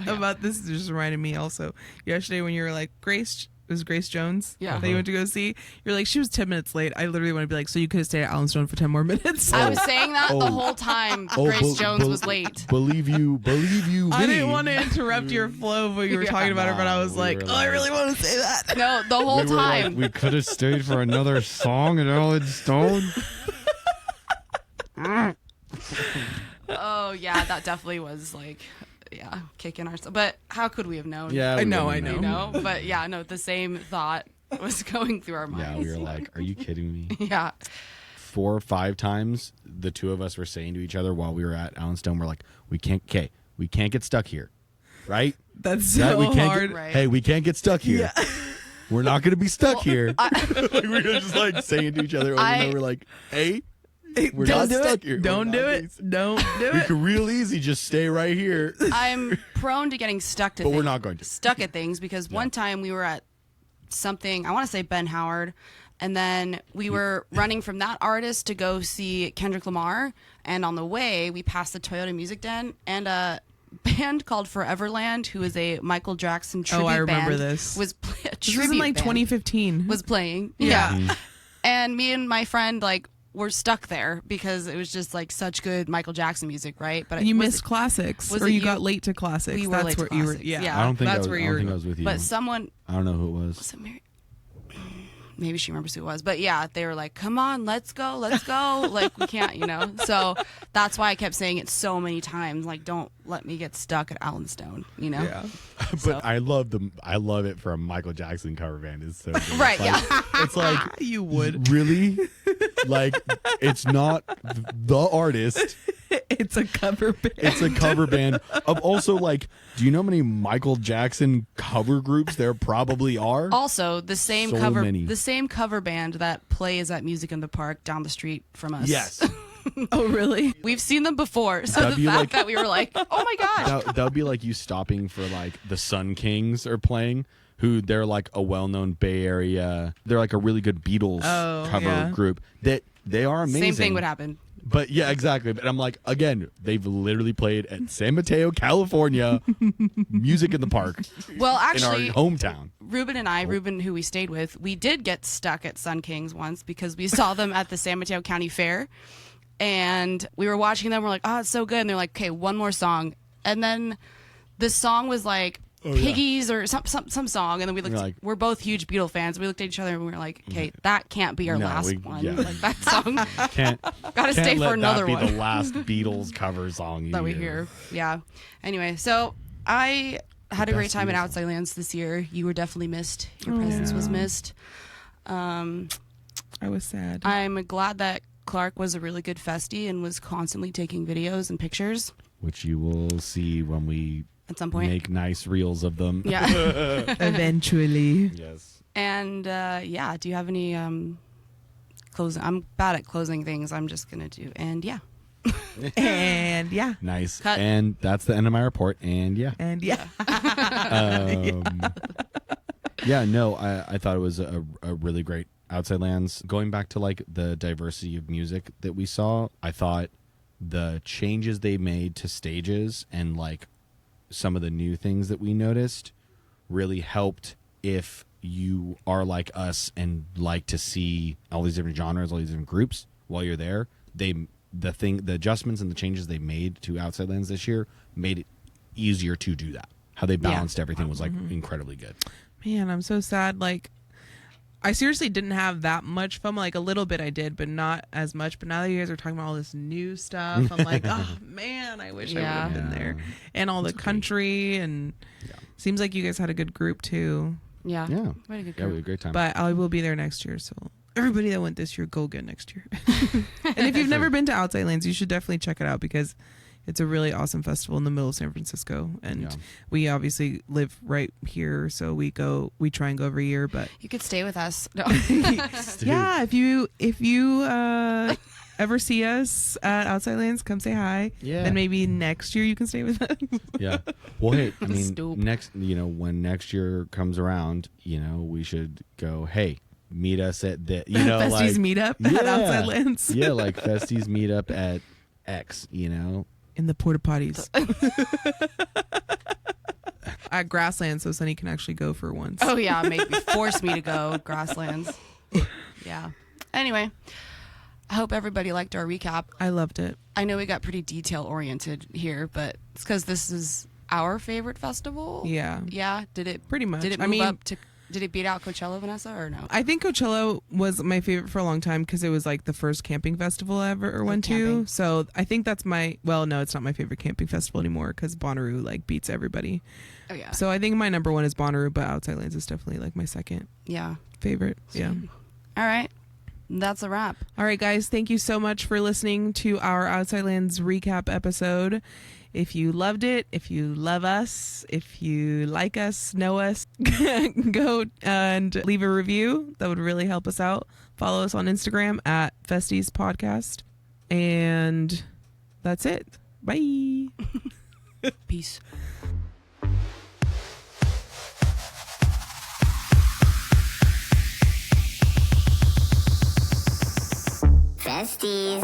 About this just reminded me also yesterday when you were like, Grace, it was Grace Jones that you went to go see. You're like, she was 10 minutes late. I literally want to be like, so you could have stayed at Alan Stone for 10 more minutes. I was saying that the whole time Grace Jones was late. Believe you I me. didn't want to interrupt your flow of what you were talking about it, but I was we like, were oh, I like- really want to say that. No, the whole We were like, time. we could have stayed for another song at Alan Stone. Oh yeah, that definitely was like, yeah, kicking ourselves. But how could we have known? Yeah, I we know, wouldn't I know. You know. But yeah, no, the same thought was going through our Yeah, minds. we were like, are you kidding me? Yeah. 4 or 5 times the two of us were saying to each other while we were at Alan Stone, we're like, we can't get stuck here, right? That's so we can't hard. Get, Right. Hey, we can't get stuck here. Yeah. We're not going to be stuck here. Like, we were just like saying to each other over and over, like, hey, we're Don't not do stuck it. here. Don't We're do not it. being- Don't do We it. could real easy just stay right here. I'm prone to getting stuck to But things. we're not going to. Stuck at things because one time we were at something, I want to say Ben Howard, and then we were running from that artist to go see Kendrick Lamar, and on the way we passed the Toyota Music Den, and a band called Foreverland, who is a Michael Jackson tribute I remember band, this. was This was in like 2015. was playing. Yeah. Yeah. And me and my friend like were stuck there because it was just like such good Michael Jackson music, right? But And you was missed classics, was or it you you? got late to classics. We were That's late to where you were. classics, Yeah, yeah. I don't think that's I where was, you I don't think I were. was with you. But someone I don't know who it was. was it Mary? Maybe she remembers who it was, but yeah, they were like, "Come on, let's go." Like we can't, you know. So that's why I kept saying it so many times. Like, don't let me get stuck at Alan Stone, you know. Yeah. But So- I love it for a Michael Jackson cover band. It's so good. Right, It's like, yeah. It's like You would. really like it's not the artist. It's a cover band. It's a cover band of also like. Do you know how many Michael Jackson cover groups there probably are? Also, the same So cover, many. the same cover band that plays at Music in the Park down the street from us. Yes, Oh, really? We've seen them before, so That'd the be fact like- that we were like, "Oh my gosh!" that would be like you stopping for like the Sun Kings are playing. Who they're like a well-known Bay Area. They're like a really good Beatles cover yeah. group. That they are amazing. Same thing would happen. But yeah, exactly. But I'm like, again, they've literally played at San Mateo, California, Music in the Park Well, in actually, our hometown. Ruben and I, Ruben, who we stayed with, we did get stuck at Sun Kings once because we saw them at the San Mateo County Fair, and we were watching them. We're like, "Oh, it's so good!" And they're like, "Okay, one more song," and then the song was like. Piggies or some song, and then we looked. You're like- We're both huge Beatle fans. We looked at each other and we were like, "Okay, that can't be our No, last we- one. yeah. Like that song Can't gotta stay can't let for another that be one the last Beatles cover song you that we hear." Yeah. Anyway, so I had a great Best time at Beatles Outside Lands this year. You were definitely missed. Your presence was missed. I was sad. I'm glad that Clark was a really good festie and was constantly taking videos and pictures Which you will see when we at some point. make nice reels of them. Yeah. Eventually. Yes. And yeah, do you have any closing? I'm bad at closing things. I'm just going to do. And yeah. And yeah. Nice. Cut. And that's the end of my report. And yeah. And yeah. Yeah, no, I thought it was a really great Outside Lands. Going back to like the diversity of music that we saw, I thought the changes they made to stages and like some of the new things that we noticed really helped if you are like us and like to see all these different genres, all these different groups while you're there. The adjustments and the changes they made to Outside Lands this year made it easier to do that. How they balanced everything was like incredibly good. Man, I'm so sad. Like, I seriously didn't have that much fun. Like, a little bit I did, but not as much. But now that you guys are talking about all this new stuff, I'm like, oh, man, I wish I would have been there. And all the country. And seems like you guys had a good group, too. Yeah. Yeah. We had a good Yeah, we had a group. great time. But I will be there next year. So, everybody that went this year, go again next year. And if you've never been to Outside Lands, you should definitely check it out because It's a really awesome festival in the middle of San Francisco, and Yeah. we obviously live right here, so we try and go every year. But You could stay with us. No. yeah, if you ever see us at Outside Lands, come say hi. Yeah. Then maybe next year you can stay with us. Yeah. Well, hey, I mean, Stoop. when next year comes around, we should go, hey, meet us at the, Festies meetup at Outside Lands. Yeah, like Festies meetup at X, In the porta potties. At Grasslands, so Sunny can actually go for once. Oh yeah, force me to go grasslands. Yeah. Anyway, I hope everybody liked our recap. I loved it. I know we got pretty detail oriented here, but it's because this is our favorite festival. Yeah. Yeah. Did it Pretty much. Did it I move mean- up to? Did it beat out Coachella, Vanessa, or no? I think Coachella was my favorite for a long time because it was like the first camping festival I ever went to. camping. So I think that's no, it's not my favorite camping festival anymore because Bonnaroo like beats everybody. Oh yeah. So I think my number one is Bonnaroo, but Outside Lands is definitely like my second Yeah. favorite. Yeah. All right. That's a wrap. All right, guys. Thank you so much for listening to our Outside Lands recap episode. If you loved it, if you love us, if you like us, know us, go and leave a review. That would really help us out. Follow us on Instagram at Festies Podcast. And that's it. Bye. Peace. Festies.